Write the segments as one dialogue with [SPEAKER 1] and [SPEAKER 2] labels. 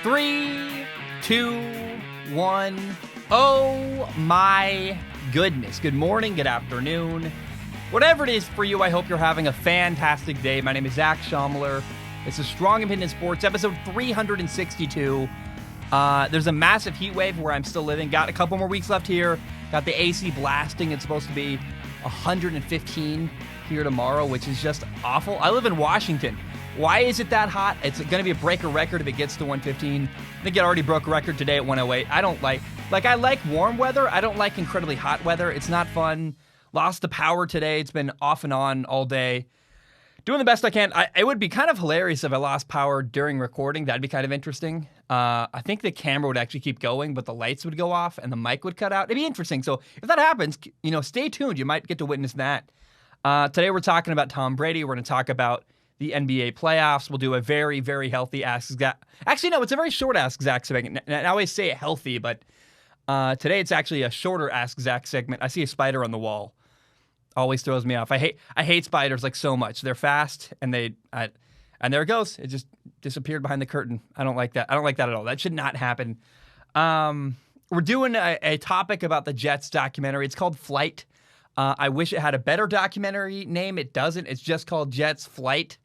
[SPEAKER 1] Three, two, one. Oh my goodness. Good morning, good afternoon. Whatever it is for you, I hope you're having a fantastic day. My name is Zach Schaumler. This is Strong Opinion Sports, episode 362. There's a massive heat wave where I'm still living. Got a couple more weeks left here. Got the AC blasting. It's supposed to be 115 here tomorrow, which is just awful. I live in Washington. Why is it that hot? It's going to be a breaker record if it gets to 115. I think it already broke a record today at 108. I don't like I like warm weather. I don't like incredibly hot weather. It's not fun. Lost the power today. It's been off and on all day. Doing the best I can. It would be kind of hilarious if I lost power during recording. That'd be kind of interesting. I think the camera would actually keep going, but the lights would go off and the mic would cut out. It'd be interesting. So if that happens, stay tuned. You might get to witness that. Today we're talking about Tom Brady. We're going to talk about the NBA playoffs. We'll do a very, very healthy Ask Zach. Actually, no, it's a very short Ask Zach segment. I always say healthy, but today it's actually a shorter Ask Zach segment. I see a spider on the wall. Always throws me off. I hate spiders like so much. They're fast, and and there it goes. It just disappeared behind the curtain. I don't like that. I don't like that at all. That should not happen. We're doing a topic about the Jets documentary. It's called Flight. I wish it had a better documentary name. It doesn't. It's just called Jets Flight.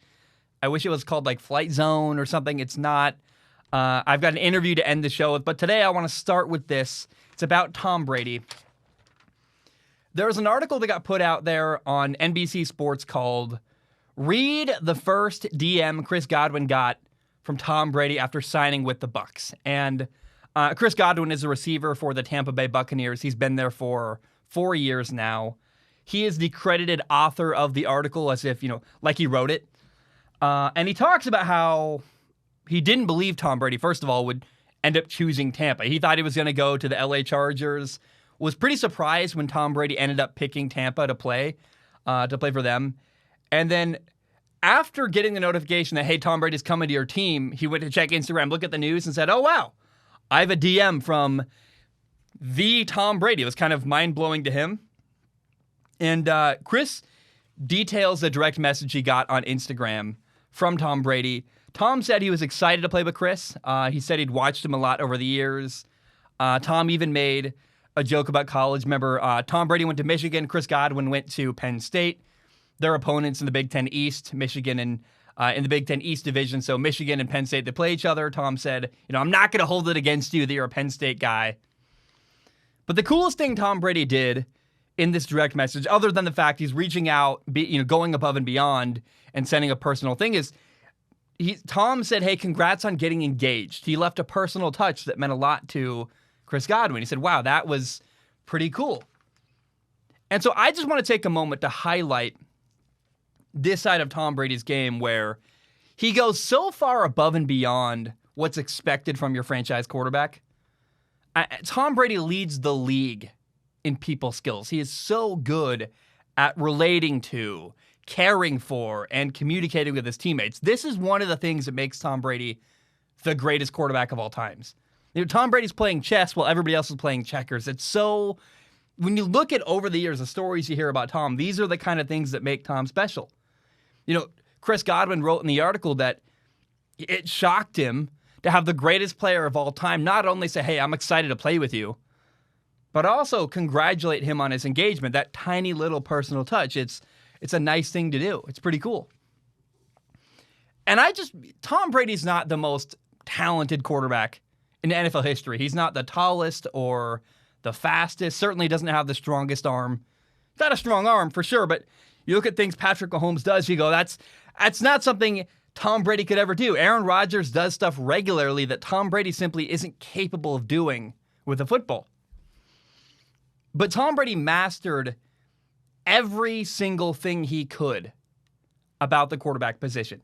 [SPEAKER 1] I wish it was called like Flight Zone or something. It's not. I've got an interview to end the show with, but today I want to start with this. It's about Tom Brady. There was an article that got put out there on NBC Sports called "Read the First DM Chris Godwin Got from Tom Brady After Signing with the Bucs." And Chris Godwin is a receiver for the Tampa Bay Buccaneers. He's been there for 4 years now. He is the credited author of the article, as if, like he wrote it. And he talks about how he didn't believe Tom Brady, first of all, would end up choosing Tampa. He thought he was going to go to the LA Chargers. Was pretty surprised when Tom Brady ended up picking Tampa to play for them. And then after getting the notification that, hey, Tom Brady's coming to your team, he went to check Instagram, look at the news, and said, oh, wow, I have a DM from the Tom Brady. It was kind of mind-blowing to him. And Chris details the direct message he got on Instagram from Tom Brady. Tom said he was excited to play with Chris. He said he'd watched him a lot over the years. Tom even made a joke about college. Remember, Tom Brady went to Michigan. Chris Godwin went to Penn State. They're opponents in the Big Ten East, Michigan and in the Big Ten East division. So Michigan and Penn State, they play each other. Tom said, I'm not going to hold it against you that you're a Penn State guy. But the coolest thing Tom Brady did in this direct message, other than the fact he's reaching out, going above and beyond and sending a personal thing, is Tom said, hey, congrats on getting engaged. He left a personal touch that meant a lot to Chris Godwin. He said, wow, that was pretty cool. And so I just want to take a moment to highlight this side of Tom Brady's game where he goes so far above and beyond what's expected from your franchise quarterback. Tom Brady leads the league in people skills. He is so good at relating to, caring for, and communicating with his teammates. This is one of the things that makes Tom Brady the greatest quarterback of all times. Tom Brady's playing chess while everybody else is playing checkers. It's so, when you look at over the years, the stories you hear about Tom, these are the kind of things that make Tom special. Chris Godwin wrote in the article that it shocked him to have the greatest player of all time not only say, hey, I'm excited to play with you, but also congratulate him on his engagement, that tiny little personal touch. It's a nice thing to do. It's pretty cool. And Tom Brady's not the most talented quarterback in NFL history. He's not the tallest or the fastest, certainly doesn't have the strongest arm. Got a strong arm for sure, but you look at things Patrick Mahomes does, you go, that's not something Tom Brady could ever do. Aaron Rodgers does stuff regularly that Tom Brady simply isn't capable of doing with a football. But Tom Brady mastered every single thing he could about the quarterback position.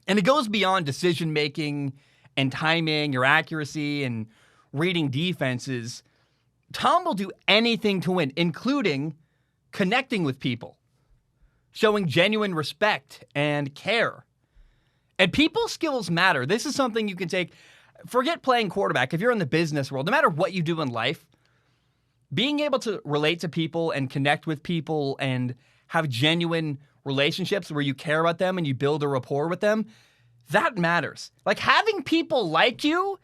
[SPEAKER 1] And it goes beyond decision-making and timing, your accuracy, and reading defenses. Tom will do anything to win, including connecting with people, showing genuine respect and care. And people skills matter. This is something you can take. Forget playing quarterback. If you're in the business world, no matter what you do in life, being able to relate to people and connect with people and have genuine relationships where you care about them and you build a rapport with them, That matters. Like, having people like you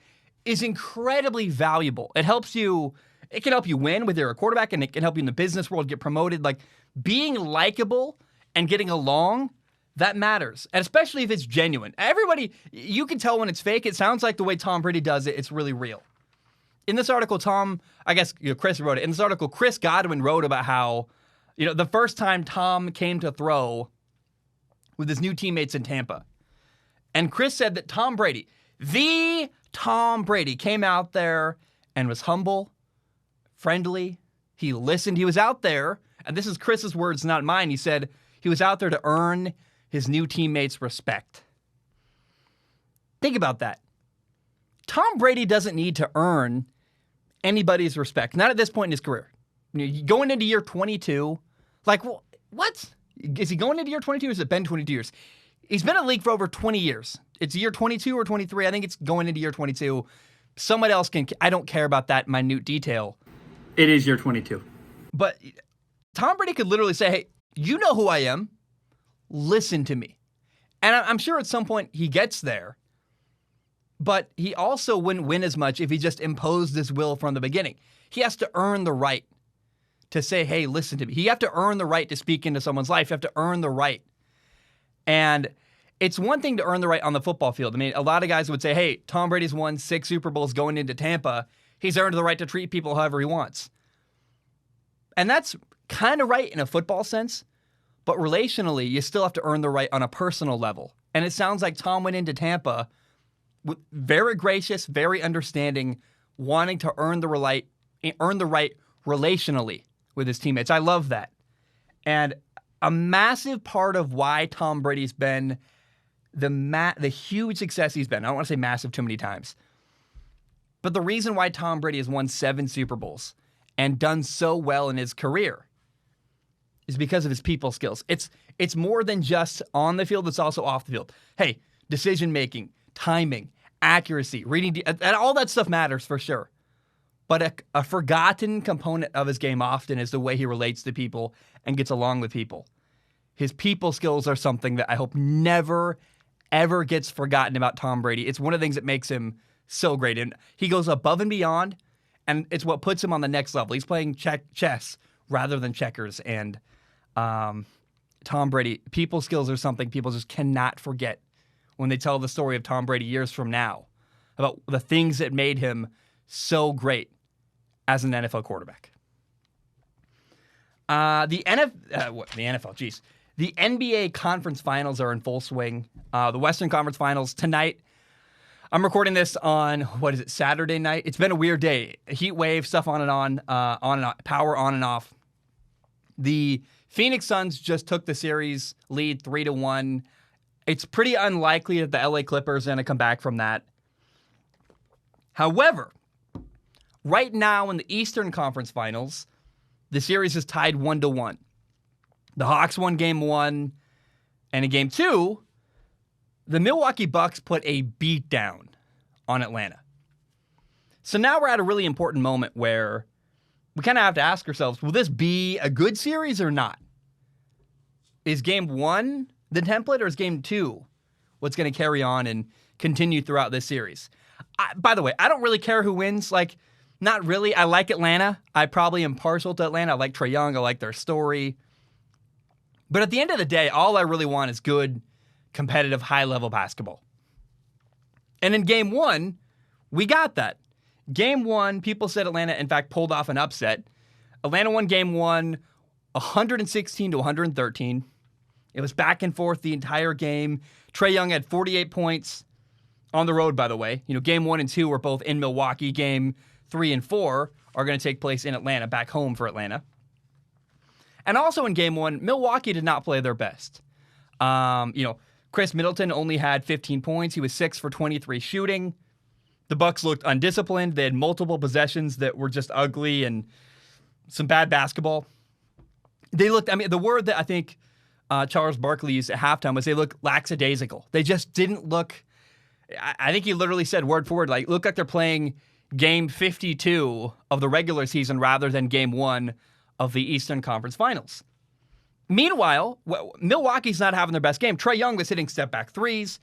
[SPEAKER 1] is incredibly valuable. It can help you win whether you're a quarterback, and it can help you in the business world get promoted. Like, being likable and getting along, that matters. And especially if it's genuine. Everybody, you can tell when it's fake. It sounds like the way Tom Brady does it, it's really real. In this article, Chris wrote it. In this article, Chris Godwin wrote about how, the first time Tom came to throw with his new teammates in Tampa. And Chris said that Tom Brady, the Tom Brady, came out there and was humble, friendly. He listened. He was out there, and this is Chris's words, not mine. He said he was out there to earn his new teammates' respect. Think about that. Tom Brady doesn't need to earn anybody's respect, not at this point in his career. Going into year 22, like, what? Is he going into year 22 or has it been 22 years? He's been in the league for over 20 years. It's year 22 or 23. I think it's going into year 22. Someone else I don't care about that minute detail. It is year 22. But Tom Brady could literally say, hey, you know who I am. Listen to me. And I'm sure at some point he gets there. But he also wouldn't win as much if he just imposed his will from the beginning. He has to earn the right to say, hey, listen to me. You have to earn the right to speak into someone's life. You have to earn the right. And it's one thing to earn the right on the football field. I mean, a lot of guys would say, hey, Tom Brady's won 6 Super Bowls going into Tampa. He's earned the right to treat people however he wants. And that's kind of right in a football sense. But relationally, you still have to earn the right on a personal level. And it sounds like Tom went into Tampa very gracious, very understanding, wanting to earn the right relationally with his teammates. I love that. And a massive part of why Tom Brady's been the huge success he's been. I don't want to say massive too many times. But the reason why Tom Brady has won 7 Super Bowls and done so well in his career is because of his people skills. It's more than just on the field, it's also off the field. Hey, decision-making, timing, accuracy, reading, and all that stuff matters for sure. But a forgotten component of his game often is the way he relates to people and gets along with people. His people skills are something that I hope never, ever gets forgotten about Tom Brady. It's one of the things that makes him so great. And he goes above and beyond, and it's what puts him on the next level. He's playing chess rather than checkers. And Tom Brady, people skills are something people just cannot forget when they tell the story of Tom Brady years from now about the things that made him so great as an NFL quarterback. The NBA Conference Finals are in full swing. The Western Conference Finals tonight. I'm recording this on, Saturday night? It's been a weird day. Heat wave, stuff on and on, power on and off. The Phoenix Suns just took the series lead 3-1. It's pretty unlikely that the LA Clippers are going to come back from that. However, right now in the Eastern Conference Finals, the series is tied 1-1. The Hawks won Game 1, and in Game 2, the Milwaukee Bucks put a beat down on Atlanta. So now we're at a really important moment where we kind of have to ask ourselves, will this be a good series or not? Is Game 1 the template, or is Game 2 what's going to carry on and continue throughout this series? By the way, I don't really care who wins. Not really. I like Atlanta. I probably am partial to Atlanta. I like Trae Young. I like their story. But at the end of the day, all I really want is good, competitive, high-level basketball. And in Game 1, we got that. Game 1, people said Atlanta, in fact, pulled off an upset. Atlanta won Game 1, 116-113. It was back and forth the entire game. Trae Young had 48 points on the road, by the way. Game 1 and 2 were both in Milwaukee. Game 3 and 4 are going to take place in Atlanta, back home for Atlanta. And also in Game 1, Milwaukee did not play their best. Chris Middleton only had 15 points. He was 6 for 23 shooting. The Bucks looked undisciplined. They had multiple possessions that were just ugly and some bad basketball. They looked, the word that I think Charles Barkley used at halftime was they looked lackadaisical. They just didn't look, I think he literally said word for word, look like they're playing Game 52 of the regular season rather than Game 1 of the Eastern Conference Finals. Meanwhile, Milwaukee's not having their best game. Trae Young was hitting step-back threes.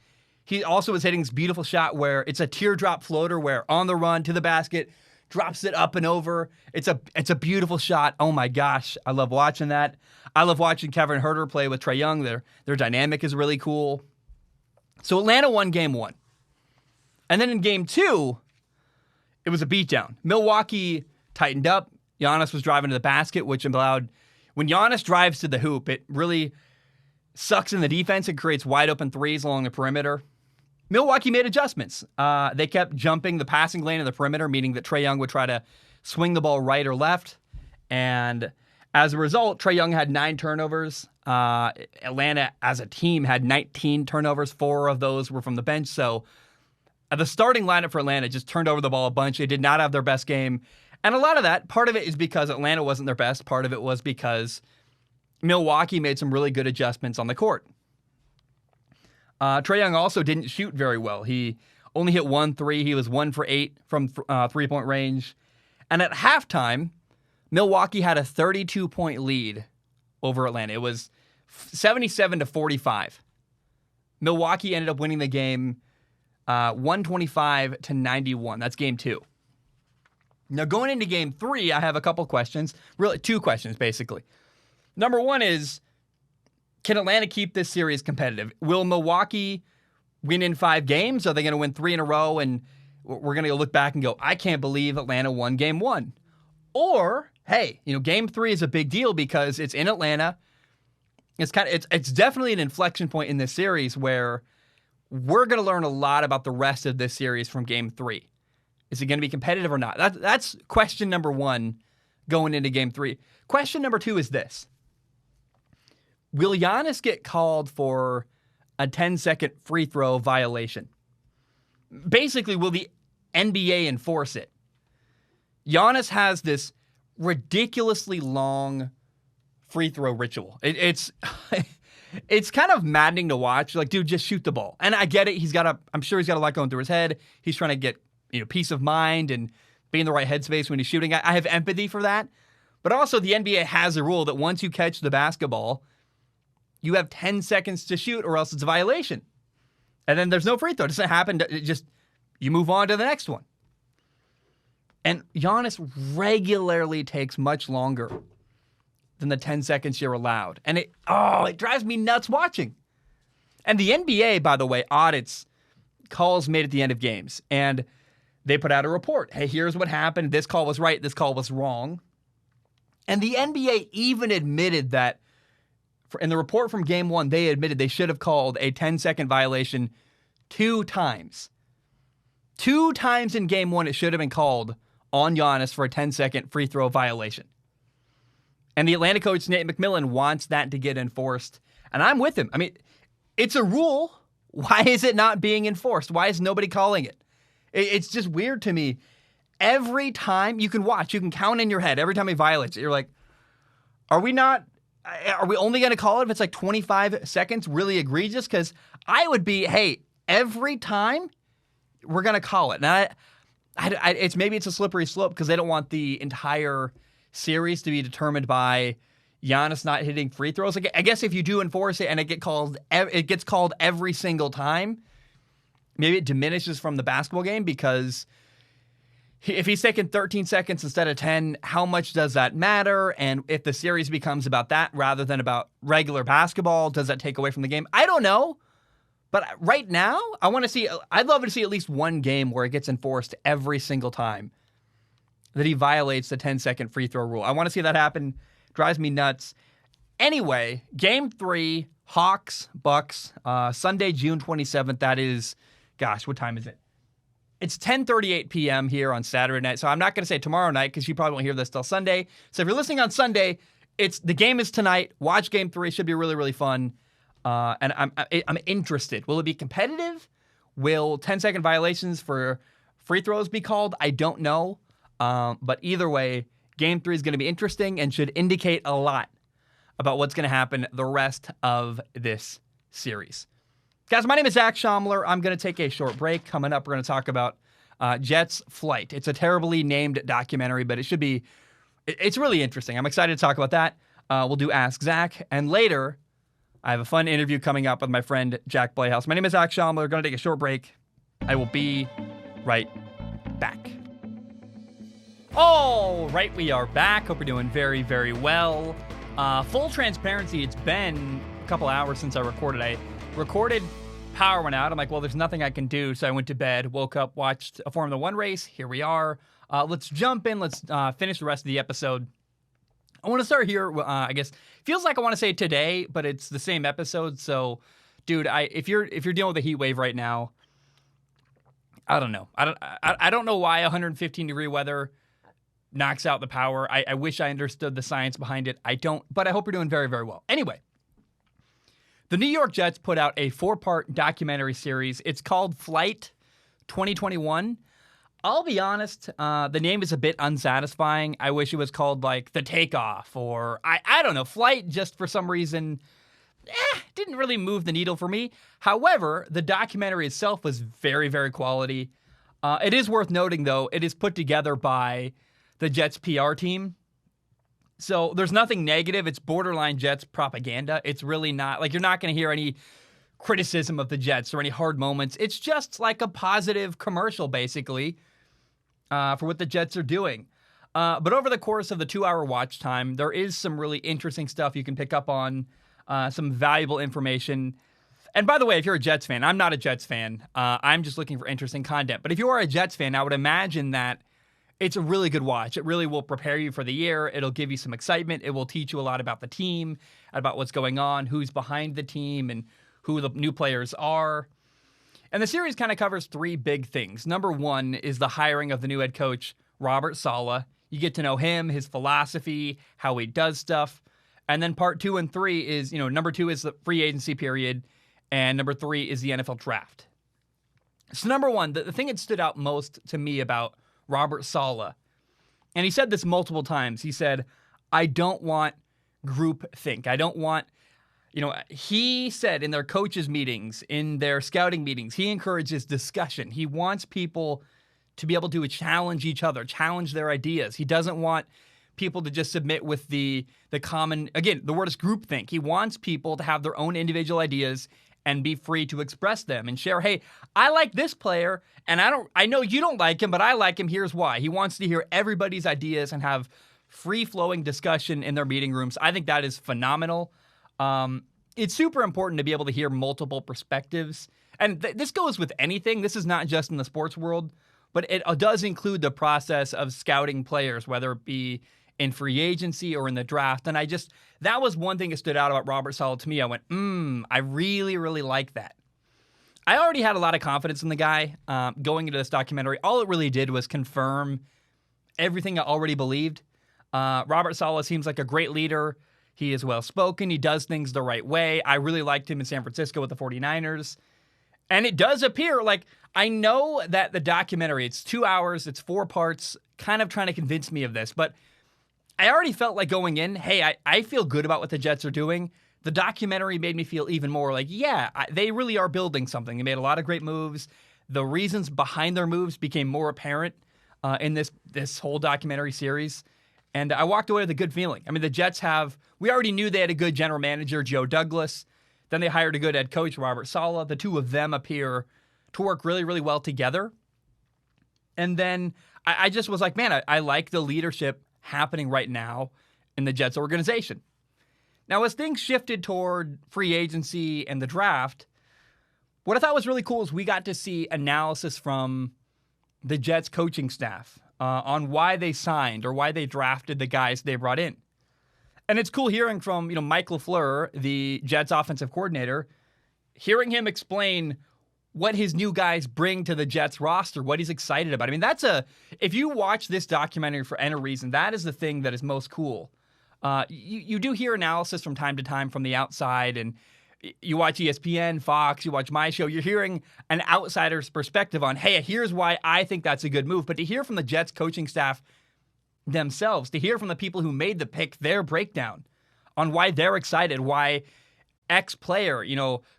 [SPEAKER 1] He also was hitting this beautiful shot where it's a teardrop floater where on the run to the basket, drops it up and over. It's a beautiful shot. Oh my gosh, I love watching that. I love watching Kevin Huerter play with Trae Young. Their dynamic is really cool. So Atlanta won game 1. And then in game 2, it was a beatdown. Milwaukee tightened up. Yanis was driving to the basket, which allowed, when Yanis drives to the hoop, it really sucks in the defense. It creates wide open threes along the perimeter. Milwaukee made adjustments. They kept jumping the passing lane in the perimeter, meaning that Trae Young would try to swing the ball right or left. And as a result, Trae Young had 9 turnovers. Atlanta, as a team, had 19 turnovers. 4 of those were from the bench. So the starting lineup for Atlanta just turned over the ball a bunch. They did not have their best game. And a lot of that, part of it is because Atlanta wasn't their best. Part of it was because Milwaukee made some really good adjustments on the court. Trae Young also didn't shoot very well. He only hit 1 3. He was 1 for 8 from three-point range. And at halftime, Milwaukee had a 32-point lead over Atlanta. It was 77-45. Milwaukee ended up winning the game 125-91. That's game 2. Now, going into game 3, I have a couple questions. Really, 2 questions, basically. Number 1 is, can Atlanta keep this series competitive? Will Milwaukee win in 5 games? Are they going to win 3 in a row? And we're going to look back and go, I can't believe Atlanta won game 1. Or, hey, game 3 is a big deal because it's in Atlanta. It's definitely an inflection point in this series where we're going to learn a lot about the rest of this series from game 3. Is it going to be competitive or not? That's question number 1 going into game 3. Question number 2 is this. Will Yanis get called for a 10-second free throw violation? Basically, will the NBA enforce it? Yanis has this ridiculously long free throw ritual. It's it's kind of maddening to watch. Like, dude, just shoot the ball. And I get it. I'm sure he's got a lot going through his head. He's trying to get peace of mind and be in the right headspace when he's shooting. I have empathy for that. But also, the NBA has a rule that once you catch the basketball, you have 10 seconds to shoot or else it's a violation. And then there's no free throw. It doesn't happen. You move on to the next one. And Yanis regularly takes much longer than the 10 seconds you're allowed. And it drives me nuts watching. And the NBA, by the way, audits calls made at the end of games. And they put out a report. Hey, here's what happened. This call was right. This call was wrong. And the NBA even admitted that in the report from game 1, they admitted they should have called a 10-second violation 2 times. 2 times in game 1, it should have been called on Yanis for a 10-second free throw violation. And the Atlanta coach, Nate McMillan, wants that to get enforced. And I'm with him. I mean, it's a rule. Why is it not being enforced? Why is nobody calling it? It's just weird to me. Every time you can count in your head. Every time he violates it, you're like, are we only going to call it if it's like 25 seconds really egregious? Because I would be, hey, every time we're going to call it. Now, maybe it's a slippery slope because they don't want the entire series to be determined by Yanis not hitting free throws. I guess if you do enforce it and it gets called every single time, maybe it diminishes from the basketball game because if he's taking 13 seconds instead of 10, how much does that matter? And if the series becomes about that rather than about regular basketball, does that take away from the game? I don't know. But right now, I'd love to see at least one game where it gets enforced every single time that he violates the 10-second free throw rule. I want to see that happen. Drives me nuts. Anyway, game 3, Hawks, Bucks, Sunday, June 27th. That is, gosh, what time is it? It's 10:38 p.m. here on Saturday night. So I'm not going to say tomorrow night because you probably won't hear this till Sunday. So if you're listening on Sunday, the game is tonight. Watch game 3. Should be really, really fun. And I'm interested. Will it be competitive? Will 10-second violations for free throws be called? I don't know. But either way, game 3 is going to be interesting and should indicate a lot about what's going to happen the rest of this series. Guys, my name is Zach Schaumler. I'm going to take a short break. Coming up, we're going to talk about Jet's Flight. It's a terribly named documentary, but it's really interesting. I'm excited to talk about that. We'll do Ask Zach. And later, I have a fun interview coming up with my friend Jack Playhouse. My name is Zach Schaum. We're going to take a short break. I will be right back. All right, we are back. Hope you're doing very, very well. Full transparency, it's been a couple hours since I recorded. I recorded, power went out. I'm like, well, there's nothing I can do. So I went to bed, woke up, watched a Formula One race. Here we are. Let's jump in. Let's finish the rest of the episode. I want to start here. I guess feels like I want to say today, but it's the same episode. So, dude, if you're dealing with a heat wave right now, I don't know. I don't know why 115-degree weather knocks out the power. I wish I understood the science behind it. I don't, but I hope you're doing very, very well. Anyway, the New York Jets put out a 4-part documentary series. It's called Flight 2021. I'll be honest, the name is a bit unsatisfying. I wish it was called like The Takeoff or I don't know, Flight just for some reason didn't really move the needle for me. However, the documentary itself was very, very quality. It is worth noting, though, it is put together by the Jets PR team. So there's nothing negative. It's borderline Jets propaganda. It's really not, like, you're not going to hear any criticism of the Jets or any hard moments. It's just like a positive commercial, basically, for what the Jets are doing. But over the course of the 2-hour watch time, there is some really interesting stuff you can pick up on, some valuable information. And by the way, if you're a Jets fan, I'm not a Jets fan. I'm just looking for interesting content. But if you are a Jets fan, I would imagine that it's a really good watch. It really will prepare you for the year. It'll give you some excitement. It will teach you a lot about the team, about what's going on, who's behind the team, and who the new players are. And the series kind of covers 3 big things. Number 1 is the hiring of the new head coach, Robert Saleh. You get to know him, his philosophy, how he does stuff. And then part 2 and 3 is, number 2 is the free agency period, and number 3 is the NFL draft. So number 1, the thing that stood out most to me about Robert Saleh, and he said this multiple times, he said, I don't want group think. I don't want, he said in their coaches' meetings, in their scouting meetings, he encourages discussion. He wants people to be able to challenge each other, challenge their ideas. He doesn't want people to just submit with the common, again, the word is groupthink. He wants people to have their own individual ideas and be free to express them and share, hey, I like this player, and I know you don't like him, but I like him, here's why. He wants to hear everybody's ideas and have free-flowing discussion in their meeting rooms. I think that is phenomenal. It's super important to be able to hear multiple perspectives. And this goes with anything. This is not just in the sports world, but it does include the process of scouting players, whether it be in free agency or in the draft. And that was one thing that stood out about Robert Saleh to me. I went, I really, really like that. I already had a lot of confidence in the guy going into this documentary. All it really did was confirm everything I already believed. Robert Saleh seems like a great leader. He is well-spoken. He does things the right way. I really liked him in San Francisco with the 49ers. And it does appear like, I know that the documentary, it's 2 hours, it's 4 parts, kind of trying to convince me of this, but I already felt like going in, hey, I feel good about what the Jets are doing. The documentary made me feel even more like, they really are building something. They made a lot of great moves. The reasons behind their moves became more apparent in this whole documentary series. And I walked away with a good feeling. I mean, the Jets we already knew they had a good general manager, Joe Douglas. Then they hired a good head coach, Robert Saleh. The two of them appear to work really, really well together. And then I just was like, man, I like the leadership happening right now in the Jets organization. Now, as things shifted toward free agency and the draft, what I thought was really cool is we got to see analysis from the Jets coaching staff on why they signed or why they drafted the guys they brought in. And it's cool hearing from, Mike LaFleur, the Jets offensive coordinator, hearing him explain what his new guys bring to the Jets roster, what he's excited about. I mean, if you watch this documentary for any reason, that is the thing that is most cool. You do hear analysis from time to time from the outside, and you watch ESPN, Fox, you watch my show, you're hearing an outsider's perspective on, hey, here's why I think that's a good move. But to hear from the Jets coaching staff themselves, to hear from the people who made the pick, their breakdown on why they're excited, why X player,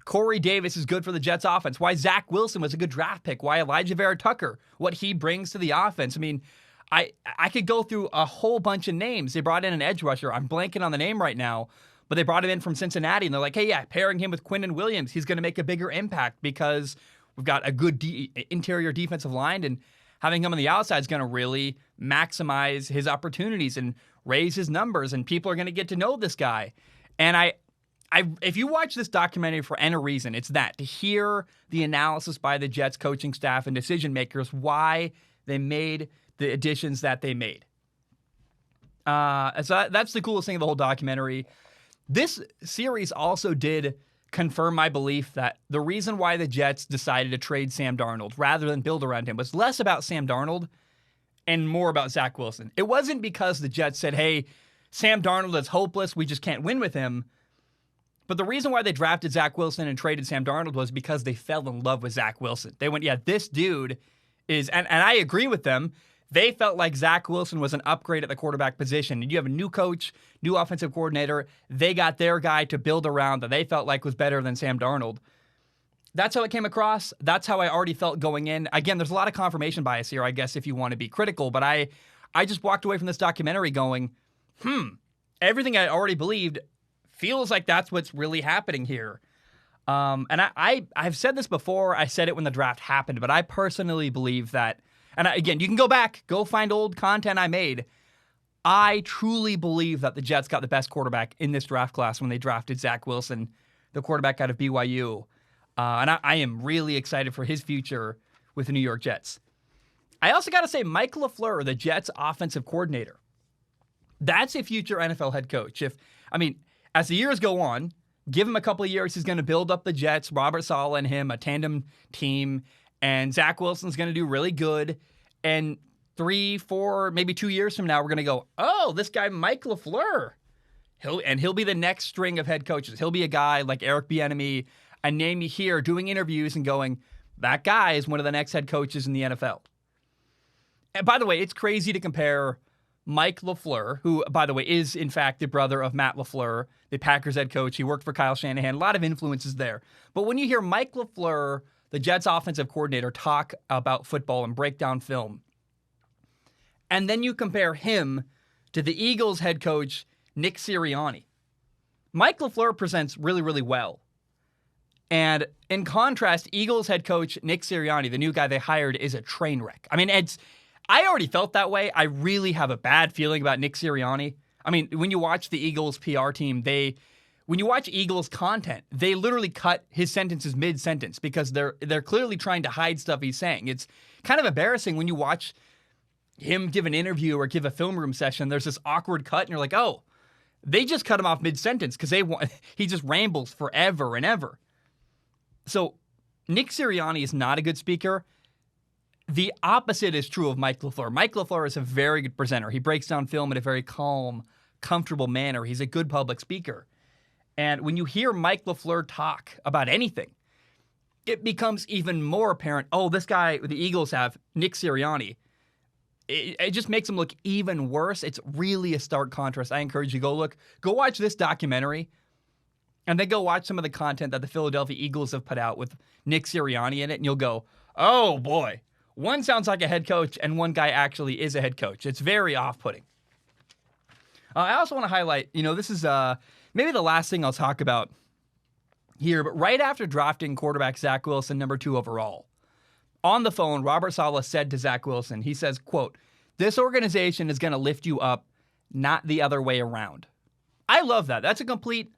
[SPEAKER 1] Corey Davis is good for the Jets offense, why Zach Wilson was a good draft pick, why Elijah Vera Tucker, what he brings to the offense. I mean, I could go through a whole bunch of names. They brought in an edge rusher. I'm blanking on the name right now, But they brought him in from Cincinnati, and they're like, hey, yeah, pairing him with Quinnen Williams, he's going to make a bigger impact because we've got a good interior defensive line, and having him on the outside is going to really maximize his opportunities and raise his numbers, and people are going to get to know this guy. And if you watch this documentary for any reason, it's that, to hear the analysis by the Jets coaching staff and decision makers, why they made the additions that they made. So that's the coolest thing of the whole documentary. This series also did confirm my belief that the reason why the Jets decided to trade Sam Darnold rather than build around him was less about Sam Darnold and more about Zach Wilson. It wasn't because the Jets said, hey, Sam Darnold is hopeless, we just can't win with him. But the reason why they drafted Zach Wilson and traded Sam Darnold was because they fell in love with Zach Wilson. They went, yeah, this dude is, and I agree with them, they felt like Zach Wilson was an upgrade at the quarterback position. And you have a new coach, new offensive coordinator. They got their guy to build around that they felt like was better than Sam Darnold. That's how it came across. That's how I already felt going in. Again, there's a lot of confirmation bias here, I guess, if you want to be critical. But I just walked away from this documentary going, everything I already believed feels like that's what's really happening here. And I've said this before. I said it when the draft happened. But I personally believe that, and again, you can go back, go find old content I made. I truly believe that the Jets got the best quarterback in this draft class when they drafted Zach Wilson, the quarterback out of BYU. And I am really excited for his future with the New York Jets. I also got to say, Mike LaFleur, the Jets offensive coordinator, that's a future NFL head coach. As the years go on, give him a couple of years, he's going to build up the Jets, Robert Saleh and him, a tandem team, and Zach Wilson's going to do really good. And 3, 4, maybe 2 years from now, we're going to go, oh, this guy Mike LaFleur. He'll be the next string of head coaches. He'll be a guy like Eric Bieniemy, a name you hear doing interviews and going, that guy is one of the next head coaches in the NFL. And by the way, it's crazy to compare Mike LaFleur, who, by the way, is in fact the brother of Matt LaFleur, the Packers head coach. He worked for Kyle Shanahan. A lot of influences there. But when you hear Mike LaFleur, the Jets offensive coordinator, talk about football and break down film, and then you compare him to the Eagles head coach, Nick Sirianni, Mike LaFleur presents really, really well. And in contrast, Eagles head coach Nick Sirianni, the new guy they hired, is a train wreck. I already felt that way. I really have a bad feeling about Nick Sirianni. When you watch the Eagles PR team, when you watch Eagles content, they literally cut his sentences mid-sentence because they're clearly trying to hide stuff he's saying. It's kind of embarrassing when you watch him give an interview or give a film room session. There's this awkward cut, and you're like, oh, they just cut him off mid-sentence because he just rambles forever and ever. So Nick Sirianni is not a good speaker. The opposite is true of Mike LaFleur. Mike LaFleur is a very good presenter. He breaks down film in a very calm, comfortable manner. He's a good public speaker. And when you hear Mike LaFleur talk about anything, it becomes even more apparent, oh, this guy, the Eagles have, Nick Sirianni. It just makes him look even worse. It's really a stark contrast. I encourage you to go watch this documentary, and then go watch some of the content that the Philadelphia Eagles have put out with Nick Sirianni in it, and you'll go, oh boy, one sounds like a head coach, and one guy actually is a head coach. It's very off-putting. I also want to highlight, this is maybe the last thing I'll talk about here, but right after drafting quarterback Zach Wilson, number 2 overall, on the phone, Robert Saleh said to Zach Wilson, he says, quote, "This organization is going to lift you up, not the other way around." I love that. That's a complete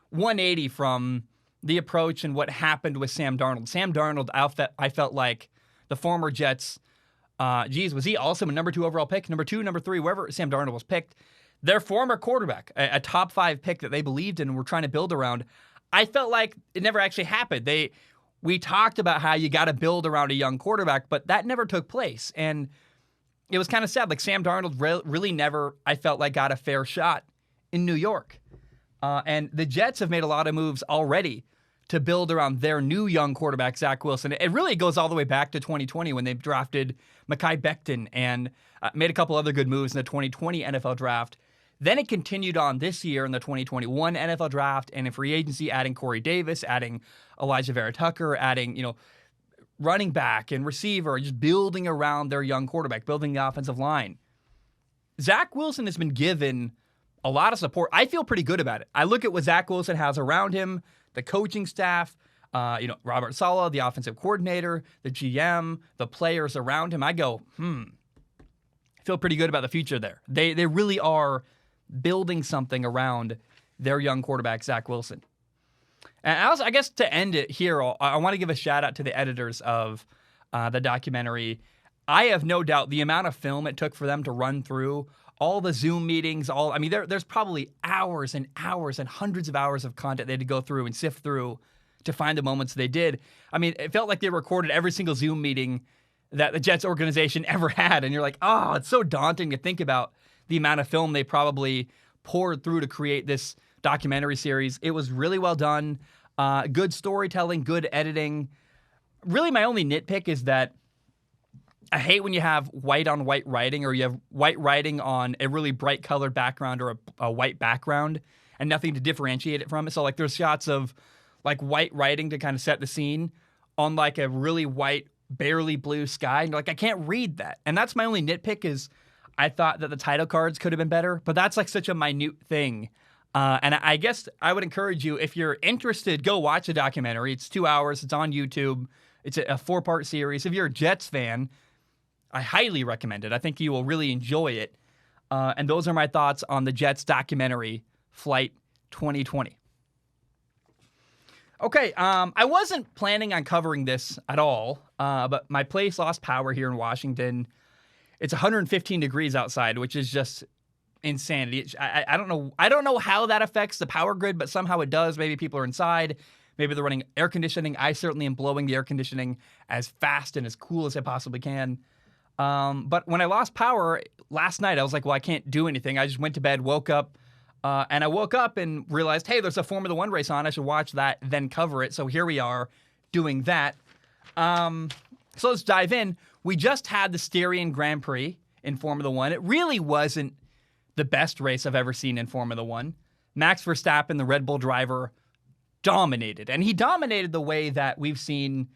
[SPEAKER 1] 180 from the approach and what happened with Sam Darnold. Sam Darnold, I felt like the former Jets, was he also a number 2 overall pick? Number 2, number 3, wherever Sam Darnold was picked. Their former quarterback, a top 5 pick that they believed in and were trying to build around. I felt like it never actually happened. We talked about how you got to build around a young quarterback, but that never took place. And it was kind of sad. Like Sam Darnold really never, I felt like, got a fair shot in New York. And the Jets have made a lot of moves already to build around their new young quarterback, Zach Wilson. It really goes all the way back to 2020 when they drafted Mekhi Becton and made a couple other good moves in the 2020 NFL draft. Then it continued on this year in the 2021 NFL draft and in free agency, adding Corey Davis, adding Elijah Vera Tucker, adding, running back and receiver, just building around their young quarterback, building the offensive line. Zach Wilson has been given a lot of support. I feel pretty good about it. I look at what Zach Wilson has around him, the coaching staff, Robert Saleh, the offensive coordinator, the GM, the players around him. I go, I feel pretty good about the future there. They really are building something around their young quarterback, Zach Wilson. And I guess to end it here, I want to give a shout out to the editors of the documentary. I have no doubt the amount of film it took for them to run through all the Zoom meetings, there's probably hours and hours and hundreds of hours of content they had to go through and sift through to find the moments they did. I mean, it felt like they recorded every single Zoom meeting that the Jets organization ever had. And you're like, oh, it's so daunting to think about the amount of film they probably poured through to create this documentary series. It was really well done. Good storytelling, good editing. Really, my only nitpick is that I hate when you have white on white writing, or you have white writing on a really bright colored background or a white background and nothing to differentiate it from it. So like there's shots of like white writing to kind of set the scene on like a really white, barely blue sky. And you're like, I can't read that. And that's my only nitpick is I thought that the title cards could have been better, but that's like such a minute thing. And I guess I would encourage you, if you're interested, go watch the documentary. It's 2 hours. It's on YouTube. It's a 4-part series. If you're a Jets fan, I highly recommend it. I think you will really enjoy it. And those are my thoughts on the Jets documentary, Flight 2020. Okay, I wasn't planning on covering this at all, but my place lost power here in Washington. It's 115 degrees outside, which is just insanity. I don't know how that affects the power grid, but somehow it does. Maybe people are inside. Maybe they're running air conditioning. I certainly am blowing the air conditioning as fast and as cool as I possibly can. But when I lost power last night, I was like, well, I can't do anything. I just went to bed, woke up, and I woke up and realized, hey, there's a Formula One race on. I should watch that, then cover it. So here we are doing that. So let's dive in. We just had the Styrian Grand Prix in Formula One. It really wasn't the best race I've ever seen in Formula One. Max Verstappen, the Red Bull driver, dominated. And he dominated the way that we've seen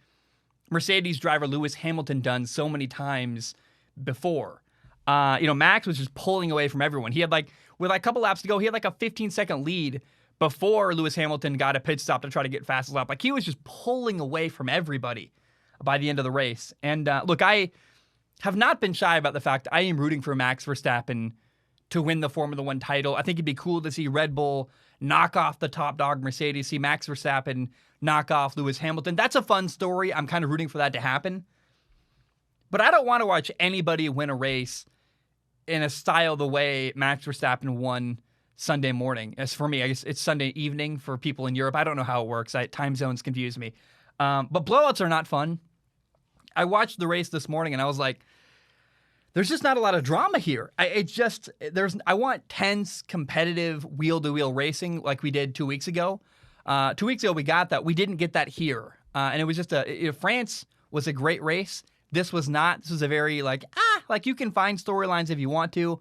[SPEAKER 1] Mercedes driver Lewis Hamilton done so many times before. Max was just pulling away from everyone. He had with a couple laps to go, he had a 15-second lead before Lewis Hamilton got a pit stop to try to get fastest lap. He was just pulling away from everybody by the end of the race. And look, I have not been shy about the fact I am rooting for Max Verstappen to win the Formula One title. I think it'd be cool to see Red Bull knock off the top dog Mercedes, see Max Verstappen knock off Lewis Hamilton. That's a fun story. I'm kind of rooting for that to happen. But I don't want to watch anybody win a race in a style the way Max Verstappen won Sunday morning. As for me, I guess it's Sunday evening for people in Europe. I don't know how it works. Time zones confuse me. But blowouts are not fun. I watched the race this morning and I was like, there's just not a lot of drama here. I want tense, competitive, wheel-to-wheel racing like we did 2 weeks ago. 2 weeks ago, we got that. We didn't get that here. And it was just France was a great race. This was not. This was a very you can find storylines if you want to.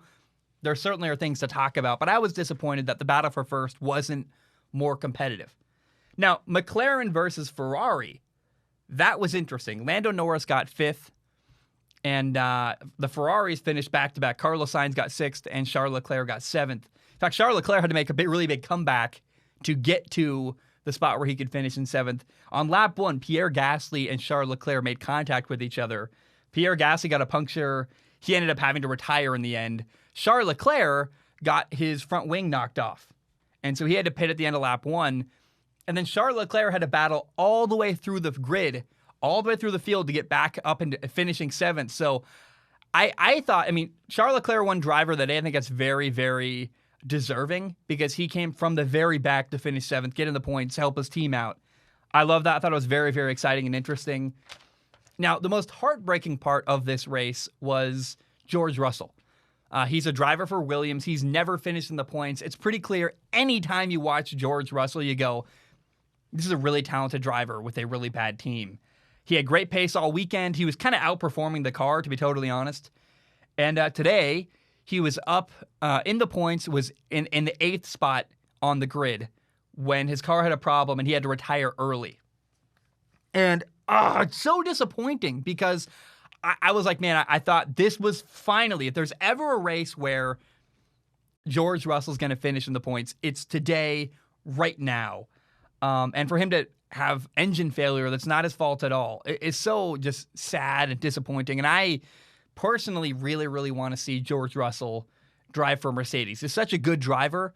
[SPEAKER 1] There certainly are things to talk about, but I was disappointed that the battle for first wasn't more competitive. Now, McLaren versus Ferrari, that was interesting. Lando Norris got 5th, and the Ferraris finished back-to-back. Carlos Sainz got 6th, and Charles Leclerc got 7th. In fact, Charles Leclerc had to make a really big comeback to get to the spot where he could finish in 7th. On lap 1, Pierre Gasly and Charles Leclerc made contact with each other. Pierre Gasly got a puncture. He ended up having to retire in the end. Charles Leclerc got his front wing knocked off, and so he had to pit at the end of lap 1. And then Charles Leclerc had to battle all the way through the grid, all the way through the field to get back up and finishing 7th. So I thought, Charles Leclerc won driver of the day. I think that's very, very deserving because he came from the very back to finish 7th, get in the points, help his team out. I love that. I thought it was very, very exciting and interesting. Now, the most heartbreaking part of this race was George Russell. He's a driver for Williams. He's never finished in the points. It's pretty clear anytime you watch George Russell, you go, this is a really talented driver with a really bad team. He had great pace all weekend. He was kind of outperforming the car, to be totally honest. And today, he was up in the points, was in the 8th spot on the grid when his car had a problem and he had to retire early. And it's so disappointing because I was like, man, I thought this was finally, if there's ever a race where George Russell's going to finish in the points, it's today, right now. And for him to have engine failure that's not his fault at all, it's so just sad and disappointing. And I personally really, really want to see George Russell drive for Mercedes. He's such a good driver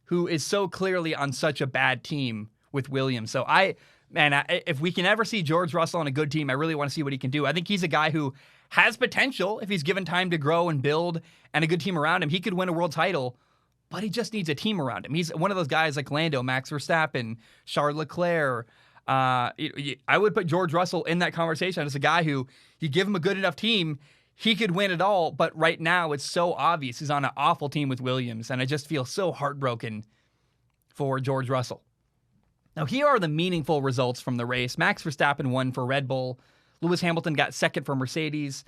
[SPEAKER 1] who is so clearly on such a bad team with Williams. So if we can ever see George Russell on a good team, I really want to see what he can do. I think he's a guy who has potential if he's given time to grow and build and a good team around him. He could win a world title, but he just needs a team around him. He's one of those guys like Lando, Max Verstappen, Charles Leclerc. I would put George Russell in that conversation as a guy who, you give him a good enough team, he could win it all. But right now, it's so obvious he's on an awful team with Williams, and I just feel so heartbroken for George Russell. Now, here are the meaningful results from the race. Max Verstappen won for Red Bull. Lewis Hamilton got second for Mercedes.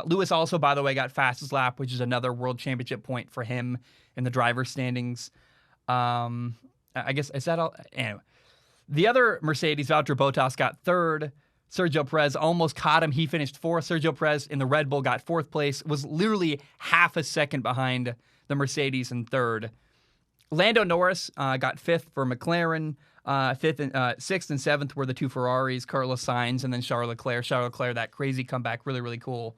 [SPEAKER 1] Lewis also, by the way, got fastest lap, which is another world championship point for him in the driver's standings. I guess, is that all? Anyway. The other Mercedes, Valtteri Bottas, got third. Sergio Perez almost caught him. He finished fourth. Sergio Perez in the Red Bull got fourth place, was literally half a second behind the Mercedes in third. Lando Norris got fifth for McLaren. Sixth and seventh were the two Ferraris, Carlos Sainz, and then Charles Leclerc. Charles Leclerc, that crazy comeback, really, really cool.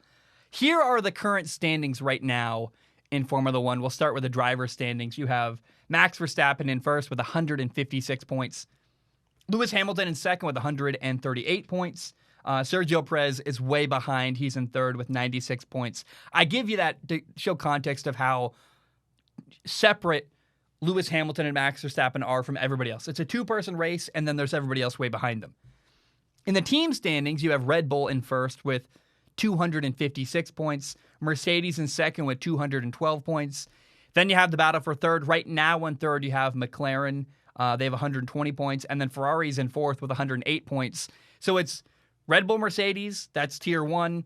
[SPEAKER 1] Here are the current standings right now in Formula One. We'll start with the driver standings. You have Max Verstappen in first with 156 points. Lewis Hamilton in second with 138 points. Sergio Perez is way behind. He's in third with 96 points. I give you that to show context of how separate Lewis Hamilton and Max Verstappen are from everybody else. It's a two-person race, and then there's everybody else way behind them. In the team standings, you have Red Bull in first with 256 points. Mercedes in second with 212 points. Then you have the battle for third. Right now in third, you have McLaren. They have 120 points. And then Ferrari's in fourth with 108 points. So it's Red Bull, Mercedes. That's tier one.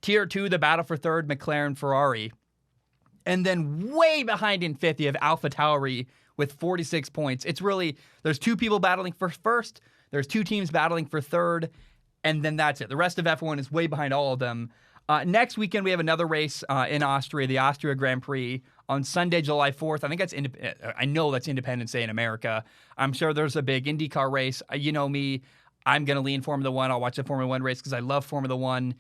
[SPEAKER 1] Tier two, the battle for third, McLaren, Ferrari. And then way behind in fifth, you have AlphaTauri with 46 points. It's really, there's two people battling for first. There's two teams battling for third. And then that's it. The rest of F1 is way behind all of them. Next weekend, we have another race in Austria, the Austria Grand Prix, on Sunday, July 4th. I think that's I know that's Independence Day in America. I'm sure there's a big IndyCar race. You know me. I'm going to lean Formula One. I'll watch the Formula One race because I love Formula One.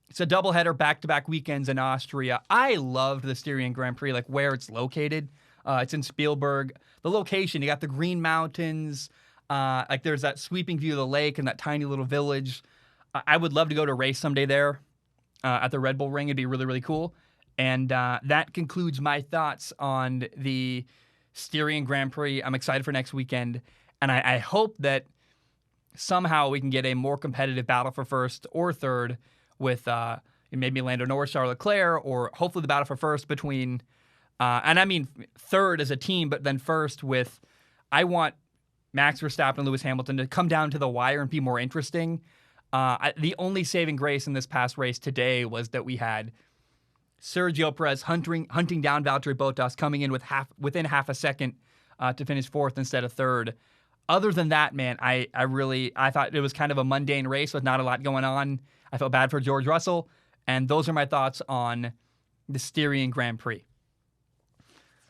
[SPEAKER 1] It's a doubleheader, back-to-back weekends in Austria. I loved the Styrian Grand Prix, like where it's located. It's in Spielberg. The location, you got the Green Mountains. Like there's that sweeping view of the lake and that tiny little village. I would love to go to a race someday there at the Red Bull Ring. It'd be really, really cool. And that concludes my thoughts on the Styrian Grand Prix. I'm excited for next weekend. And I hope that somehow we can get a more competitive battle for first or third with maybe Lando Norris, Charles Leclerc, or hopefully the battle for first between, and I mean third as a team, but then first with, I want Max Verstappen and Lewis Hamilton to come down to the wire and be more interesting. The only saving grace in this past race today was that we had Sergio Perez hunting down Valtteri Bottas, coming in within half a second to finish fourth instead of third. Other than that, man, I thought it was kind of a mundane race with not a lot going on. I felt bad for George Russell, and those are my thoughts on the Styrian Grand Prix.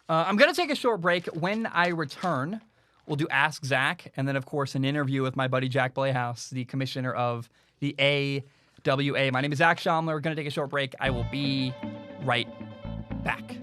[SPEAKER 1] I'm going to take a short break. When I return, we'll do Ask Zach, and then, of course, an interview with my buddy Jack Playhouse, the commissioner of the AWA. My name is Zach Schaumler. We're going to take a short break. I will be right back.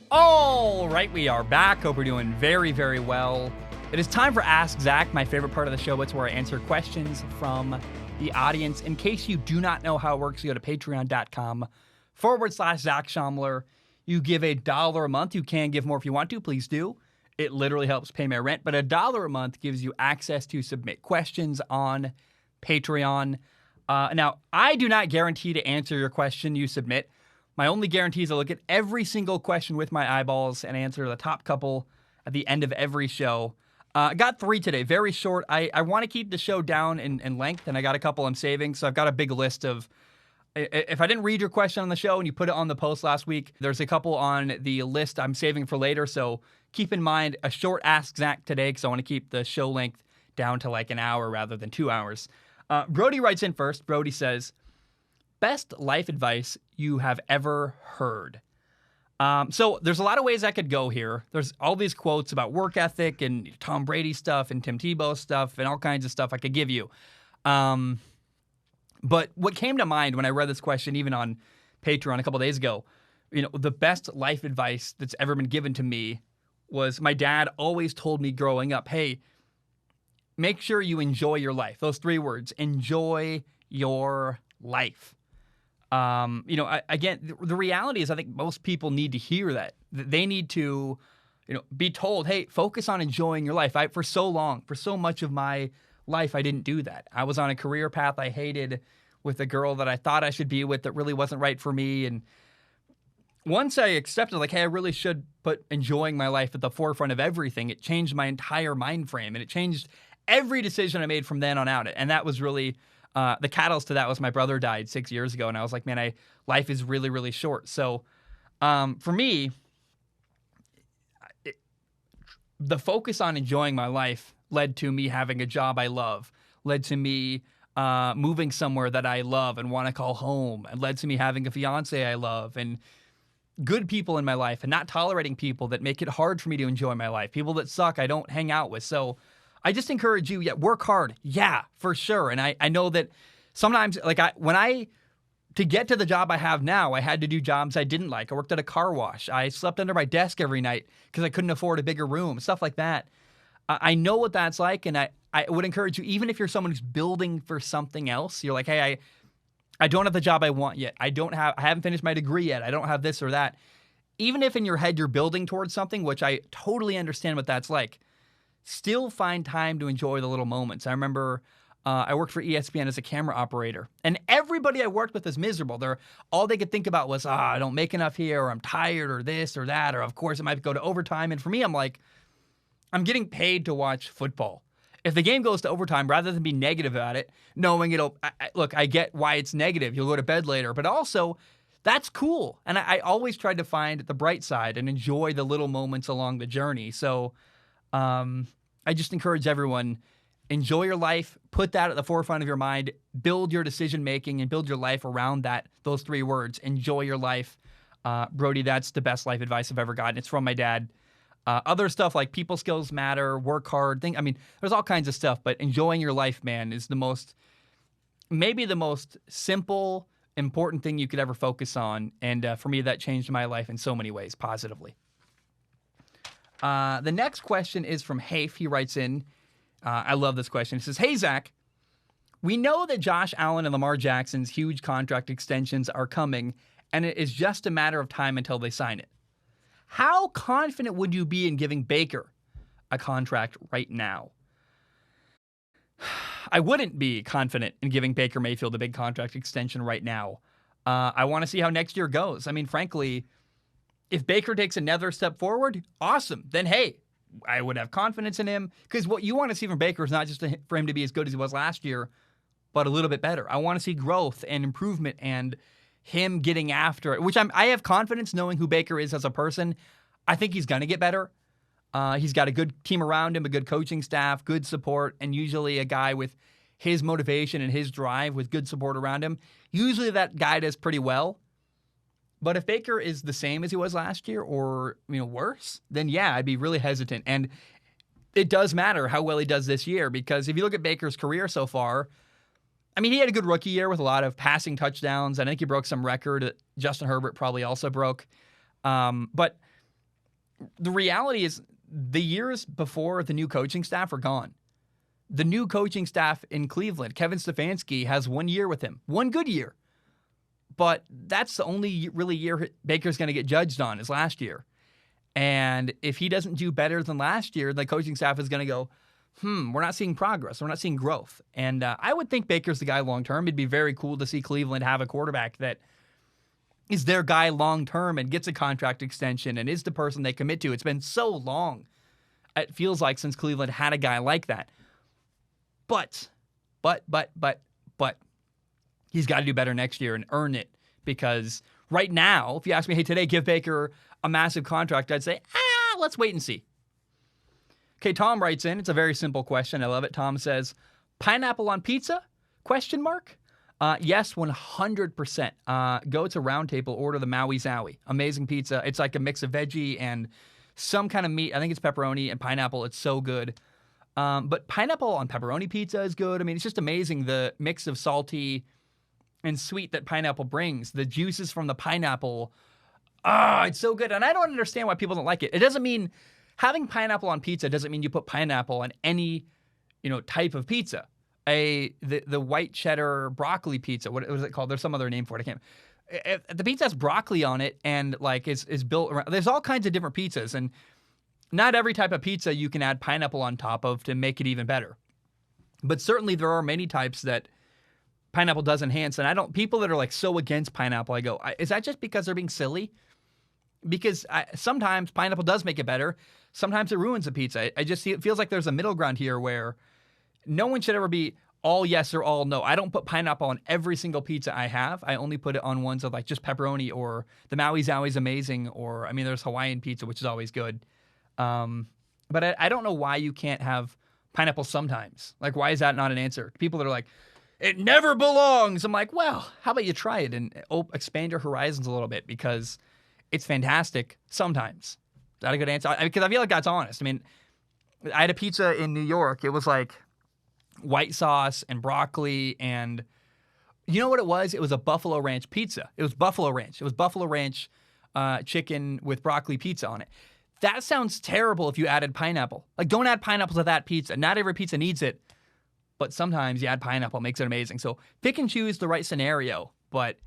[SPEAKER 1] All right, we are back. Hope we're doing very, very well. It is time for Ask Zach, my favorite part of the show. It's where I answer questions from the audience. In case you do not know how it works, you go to patreon.com/Zach Schaumler. You give $1 a month. You can give more if you want to. Please do. It literally helps pay my rent. But $1 a month gives you access to submit questions on Patreon. Now, I do not guarantee to answer your question you submit. My only guarantee is I look at every single question with my eyeballs and answer the top couple at the end of every show. I got 3 today, very short. I want to keep the show down in length, and I got a couple I'm saving. So I've got a big list of, if I didn't read your question on the show and you put it on the post last week, there's a couple on the list I'm saving for later. So keep in mind a short Ask Zach today because I want to keep the show length down to like an hour rather than 2 hours. Brody writes in first. Brody says, best life advice you have ever heard. So there's a lot of ways I could go here. There's all these quotes about work ethic and Tom Brady stuff and Tim Tebow stuff and all kinds of stuff I could give you. But what came to mind when I read this question, even on Patreon a couple days ago, the best life advice that's ever been given to me was my dad always told me growing up, hey, make sure you enjoy your life. Those 3 words, enjoy your life. Again, the reality is I think most people need to hear that. They need to, be told, hey, focus on enjoying your life. For so much of my life, I didn't do that. I was on a career path I hated with a girl that I thought I should be with that really wasn't right for me. And once I accepted, like, hey, I really should put enjoying my life at the forefront of everything, it changed my entire mind frame, and it changed every decision I made from then on out. And that was really the catalyst to that was my brother died 6 years ago, and I was like, man, life is really, really short. So for me, the focus on enjoying my life led to me having a job I love, led to me moving somewhere that I love and want to call home, and led to me having a fiance I love, and good people in my life, and not tolerating people that make it hard for me to enjoy my life. People that suck, I don't hang out with. So I just encourage you, work hard. Yeah, for sure. And I know that sometimes, to get to the job I have now, I had to do jobs I didn't like. I worked at a car wash. I slept under my desk every night because I couldn't afford a bigger room, stuff like that. I know what that's like, and I would encourage you, even if you're someone who's building for something else, you're like, hey, I don't have the job I want yet. I haven't finished my degree yet. I don't have this or that. Even if in your head you're building towards something, which I totally understand what that's like, still find time to enjoy the little moments. I remember I worked for ESPN as a camera operator, and everybody I worked with was miserable. All they could think about was, I don't make enough here, or I'm tired, or this or that, or of course it might go to overtime. And for me, I'm like, I'm getting paid to watch football. If the game goes to overtime, rather than be negative about it, knowing look, I get why it's negative. You'll go to bed later, but also that's cool. And I always tried to find the bright side and enjoy the little moments along the journey. So I just encourage everyone, enjoy your life, put that at the forefront of your mind, build your decision-making and build your life around those 3 words, enjoy your life. Brody, that's the best life advice I've ever gotten. It's from my dad. Other stuff like people skills matter, work hard, there's all kinds of stuff, but enjoying your life, man, is maybe the most simple, important thing you could ever focus on. And for me, that changed my life in so many ways, positively. The next question is from Hafe. He writes in, I love this question. He says, hey, Zach, we know that Josh Allen and Lamar Jackson's huge contract extensions are coming, and it is just a matter of time until they sign it. How confident would you be in giving Baker a contract right now? I wouldn't be confident in giving Baker Mayfield a big contract extension right now. I want to see how next year goes. Frankly, if Baker takes another step forward, awesome. Then, hey, I would have confidence in him, because what you want to see from Baker is not just for him to be as good as he was last year, but a little bit better. I want to see growth and improvement and him getting after it, which I have confidence knowing who Baker is as a person. I think he's going to get better. He's got a good team around him, a good coaching staff, good support, and usually a guy with his motivation and his drive with good support around him. Usually that guy does pretty well. But if Baker is the same as he was last year or worse, then yeah, I'd be really hesitant. And it does matter how well he does this year, because if you look at Baker's career so far, he had a good rookie year with a lot of passing touchdowns. I think he broke some record that Justin Herbert probably also broke. But the reality is the years before the new coaching staff are gone. The new coaching staff in Cleveland, Kevin Stefanski, has 1 year with him. One good year. But that's the only really year Baker's going to get judged on, is last year. And if he doesn't do better than last year, the coaching staff is going to go, we're not seeing progress. We're not seeing growth. And I would think Baker's the guy long-term. It'd be very cool to see Cleveland have a quarterback that is their guy long-term and gets a contract extension and is the person they commit to. It's been so long, it feels like, since Cleveland had a guy like that. But he's got to do better next year and earn it, because right now, if you ask me, hey, today, give Baker a massive contract, I'd say, let's wait and see. Okay, Tom writes in. It's a very simple question. I love it. Tom says, pineapple on pizza? Question mark. Yes, 100%. Go to Round Table, order the Maui Zowie. Amazing pizza. It's like a mix of veggie and some kind of meat. I think it's pepperoni and pineapple. It's so good. But pineapple on pepperoni pizza is good. I mean, it's just amazing, the mix of salty and sweet that pineapple brings. The juices from the pineapple. It's so good. And I don't understand why people don't like it. It doesn't mean having pineapple on pizza doesn't mean you put pineapple on any, type of pizza. The white cheddar broccoli pizza. What was it called? There's some other name for it. I can't. If the pizza has broccoli on it and like is built around. There's all kinds of different pizzas, and not every type of pizza you can add pineapple on top of to make it even better. But certainly there are many types that pineapple does enhance. And people that are like so against pineapple, I go, is that just because they're being silly? Because sometimes pineapple does make it better. Sometimes it ruins a pizza. It feels like there's a middle ground here where no one should ever be all yes or all no. I don't put pineapple on every single pizza I have. I only put it on ones of like just pepperoni, or the Maui Zowie is amazing, or there's Hawaiian pizza, which is always good. But I don't know why you can't have pineapple sometimes. Like, why is that not an answer? People that are like, it never belongs. I'm like, well, how about you try it and expand your horizons a little bit, because it's fantastic sometimes. Is that a good answer? Because I feel like that's honest. I mean, I had a pizza in New York. It was like white sauce and broccoli, and you know what it was? It was a Buffalo Ranch pizza. It was Buffalo Ranch. It was Buffalo Ranch chicken with broccoli pizza on it. That sounds terrible if you added pineapple. Like, don't add pineapple to that pizza. Not every pizza needs it, but sometimes you add pineapple, it makes it amazing. So pick and choose the right scenario. But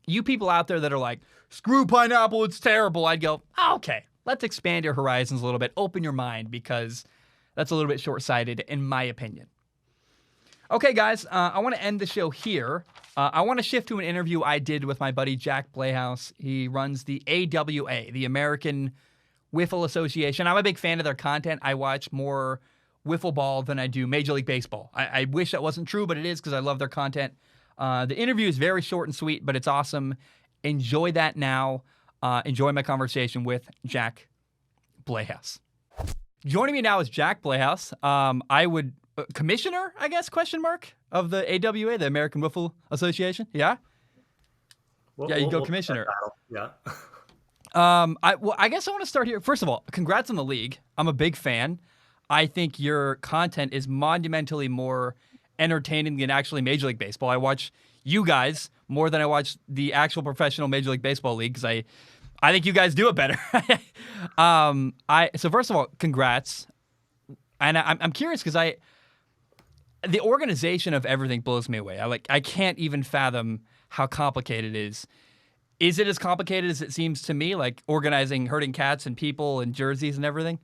[SPEAKER 1] you people out there that are like, screw pineapple, it's terrible, I'd go, okay, let's expand your horizons a little bit. Open your mind, because that's a little bit short-sighted in my opinion. Okay, guys, I want to end the show here. I want to shift to an interview I did with my buddy Jack Playhouse. He runs the AWA, the American Wiffle Association. I'm a big fan of their content. I watch more wiffle ball than I do Major League Baseball. I wish that wasn't true, but it is, because I love their content. The interview is very short and sweet, but it's awesome. Enjoy that now. Enjoy my conversation with Jack Playhouse. Joining me now is Jack Playhouse. Commissioner, I guess, question mark, of the AWA, the American Wiffle Association. Yeah? You go commissioner.
[SPEAKER 2] Yeah.
[SPEAKER 1] I guess I want to start here. First of all, congrats on the league. I'm a big fan. I think your content is monumentally more entertaining than actually Major League Baseball. I watch you guys more than I watch the actual professional Major League Baseball league, because I think you guys do it better. So first of all, congrats. And I'm curious, because the organization of everything blows me away. I can't even fathom how complicated it is. Is it as complicated as it seems to me, like organizing herding cats and people and jerseys and everything?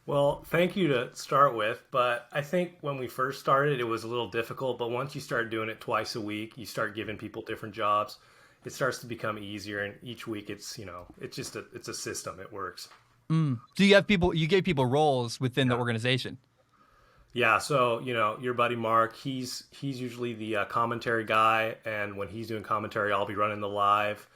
[SPEAKER 2] Well, thank you to start with, but I think when we first started, it was a little difficult, but once you start doing it twice a week, you start giving people different jobs, it starts to become easier, and each week it's a system, it works.
[SPEAKER 1] So you gave people roles within the organization.
[SPEAKER 2] Yeah, so, your buddy Mark, he's usually the commentary guy, and when he's doing commentary, I'll be running the live,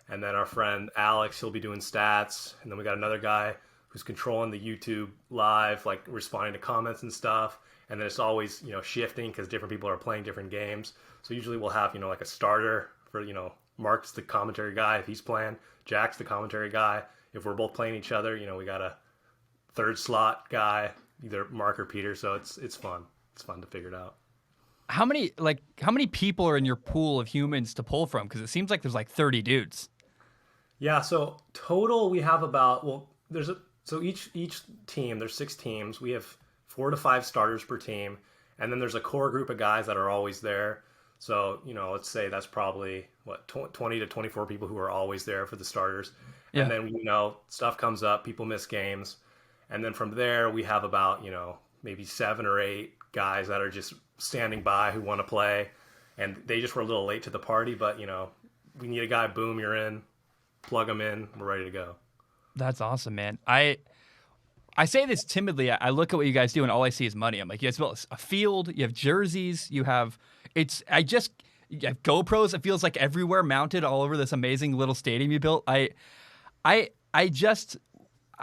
[SPEAKER 2] and then our friend Alex, he'll be doing stats, and then we got another guy who's controlling the YouTube live, like responding to comments and stuff, and then it's always, shifting, because different people are playing different games, so usually we'll have, like a starter for, Mark's the commentary guy if he's playing, Jack's the commentary guy, if we're both playing each other, we got a third slot guy, either Mark or Peter, so it's fun. It's fun to figure it out.
[SPEAKER 1] How many people are in your pool of humans to pull from? Because it seems like there's like 30 dudes.
[SPEAKER 2] Yeah, so total we have about, each team, there's 6 teams. We have 4 to 5 starters per team, and then there's a core group of guys that are always there. So, let's say that's probably 20 to 24 people who are always there for the starters. Yeah. And then, stuff comes up, people miss games. And then from there, we have about, maybe 7 or 8 guys that are just standing by who want to play. And they just were a little late to the party, but, we need a guy, boom, you're in, plug them in, we're ready to go.
[SPEAKER 1] That's awesome, man. I say this timidly. I look at what you guys do, and all I see is money. I'm like, you guys built a field, you have jerseys, you have GoPros, it feels like everywhere, mounted all over this amazing little stadium you built. I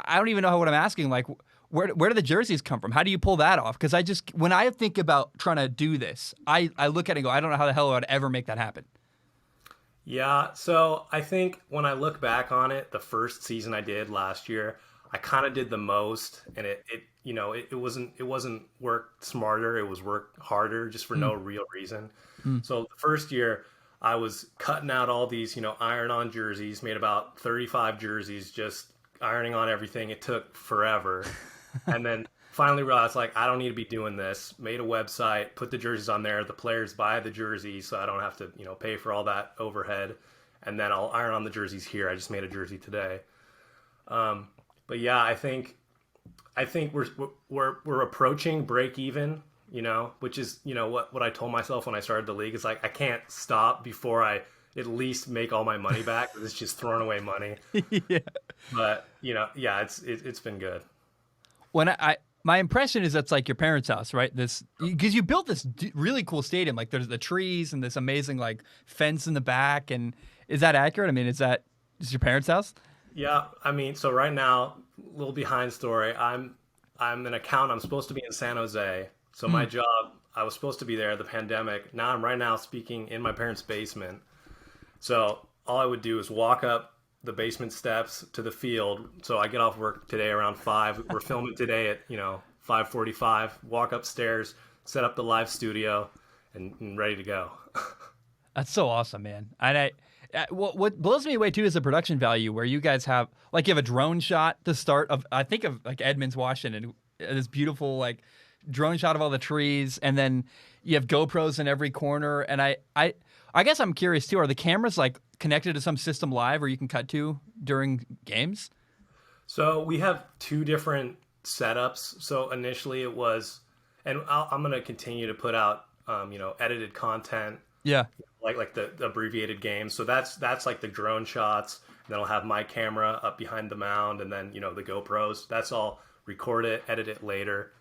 [SPEAKER 1] don't even know what I'm asking. Like, where do the jerseys come from? How do you pull that off? Because when I think about trying to do this, I look at it and go, I don't know how the hell I would ever make that happen.
[SPEAKER 2] Yeah, so I think when I look back on it, the first season I did last year, I kind of did the most, and it wasn't work smarter, it was work harder, just for no real reason. So the first year, I was cutting out all these, iron-on jerseys, made about 35 jerseys, just ironing on everything. It took forever, and then finally realized, like, I don't need to be doing this. Made a website, put the jerseys on there. The players buy the jerseys, so I don't have to, pay for all that overhead. And then I'll iron on the jerseys here. I just made a jersey today. But yeah, I think we're approaching break even. Which is what I told myself when I started the league. Is like I can't stop before I at least make all my money back. It's just throwing away money.
[SPEAKER 1] Yeah.
[SPEAKER 2] But yeah, it's been good.
[SPEAKER 1] When my impression is that's like your parents' house, right? Because you built this really cool stadium. Like there's the trees and this amazing like fence in the back. And is that accurate? I mean, is your parents' house?
[SPEAKER 2] Yeah, I mean, so right now, a little behind story. I'm an accountant. I'm supposed to be in San Jose. So my job, I was supposed to be there. The pandemic. Now I'm right now speaking in my parents' basement. So all I would do is walk up the basement steps to the field. So I get off work today around 5. We're filming today at 5:45. Walk upstairs, set up the live studio, and ready to go.
[SPEAKER 1] That's so awesome, man. And what blows me away too is the production value, where you guys have like you have a drone shot to start of I think of like Edmonds, Washington, this beautiful like drone shot of all the trees, and then you have GoPros in every corner. And I guess I'm curious too, are the cameras like connected to some system live where you can cut to during games?
[SPEAKER 2] So we have 2 different setups. So initially it was, and I'm going to continue to put out, edited content.
[SPEAKER 1] Yeah.
[SPEAKER 2] Like the abbreviated games. So that's like the drone shots. And then I'll have my camera up behind the mound, and then, the GoPros. That's all record it, edit it later.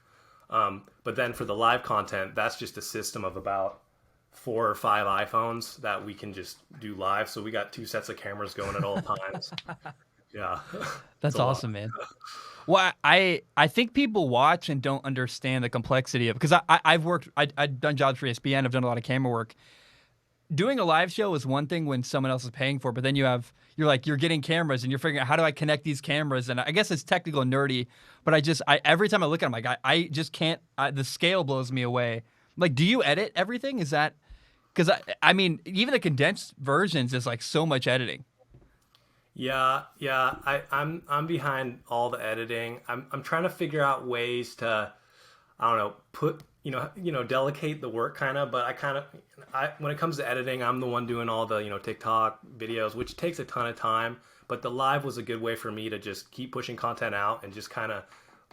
[SPEAKER 2] But then for the live content, that's just a system of about 4 or 5 iPhones that we can just do live. So we got 2 sets of cameras going at all times. Yeah.
[SPEAKER 1] That's awesome, man. Well, I think people watch and don't understand the complexity of, because I've done jobs for ESPN. I've done a lot of camera work. Doing a live show is one thing when someone else is paying for it, but then you're getting cameras and you're figuring out how do I connect these cameras, and I guess it's technical and nerdy, but every time I look at them, like I just can't. The scale blows me away. Like, do you edit everything? Is that because I mean even the condensed versions is like so much editing.
[SPEAKER 2] Yeah. I'm behind all the editing. I'm trying to figure out ways to, I don't know, put delegate the work kind of, but when it comes to editing, I'm the one doing all the, TikTok videos, which takes a ton of time, but the live was a good way for me to just keep pushing content out and just kind of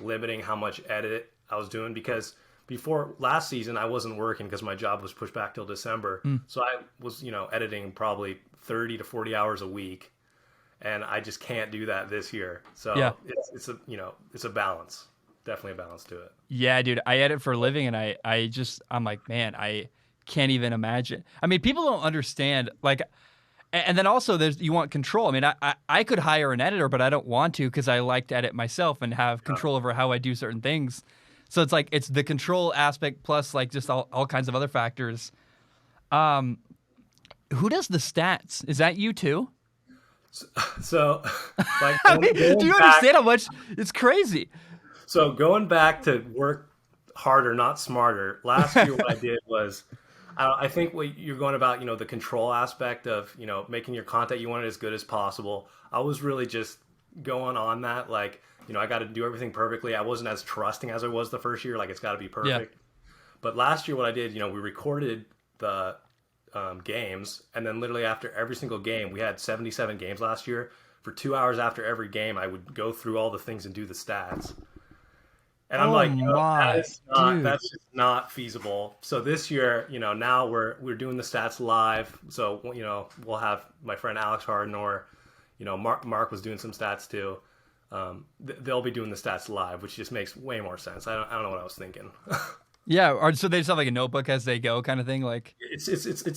[SPEAKER 2] limiting how much edit I was doing, because before last season, I wasn't working because my job was pushed back till December. So I was, editing probably 30 to 40 hours a week, and I just can't do that this year. So yeah. It's a balance. Definitely a balance to it.
[SPEAKER 1] Yeah, dude, I edit for a living, and I'm like, man, I can't even imagine. I mean, people don't understand, like, and then also you want control. I mean, I could hire an editor, but I don't want to because I like to edit myself and have control over how I do certain things. So it's like, it's the control aspect plus like just all kinds of other factors. Who does the stats? Is that you too?
[SPEAKER 2] So like,
[SPEAKER 1] I mean, do you understand how much it's crazy?
[SPEAKER 2] So going back to work harder, not smarter. Last year, what I did was, I think what you're going about, the control aspect of, making your content, you want it as good as possible. I was really just going on that, like, I got to do everything perfectly. I wasn't as trusting as I was the first year, like it's got to be perfect. Yeah. But last year, what I did, we recorded the games, and then literally after every single game, we had 77 games last year. For 2 hours after every game, I would go through all the things and do the stats. And I'm like, that's just not feasible. So this year, now we're doing the stats live. So, we'll have my friend Alex Harden, or, Mark was doing some stats too. They'll be doing the stats live, which just makes way more sense. I don't know what I was thinking.
[SPEAKER 1] Yeah. Or so they just have like a notebook as they go kind of thing. Like
[SPEAKER 2] it's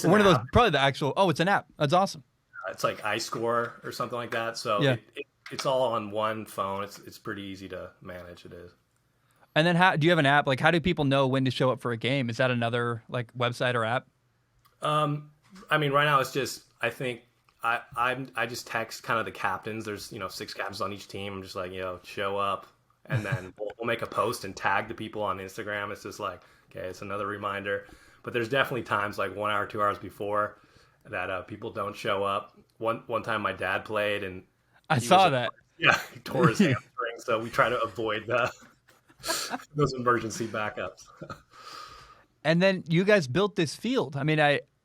[SPEAKER 1] one of those, probably the actual, it's an app. That's awesome.
[SPEAKER 2] It's like iScore or something like that. So yeah. It's all on one phone. It's pretty easy to manage. It is.
[SPEAKER 1] And then how do you have an app? Like, how do people know when to show up for a game? Is that another like website or app?
[SPEAKER 2] I mean, right now it's just I think I just text kind of the captains. There's 6 captains on each team. I'm just like show up, and then we'll make a post and tag the people on Instagram. It's just like okay, it's another reminder. But there's definitely times like 1 hour, 2 hours before that people don't show up. One time my dad played and
[SPEAKER 1] I saw that.
[SPEAKER 2] yeah, he tore his hamstring, so we try to avoid those emergency backups.
[SPEAKER 1] And then you guys built this field. I mean,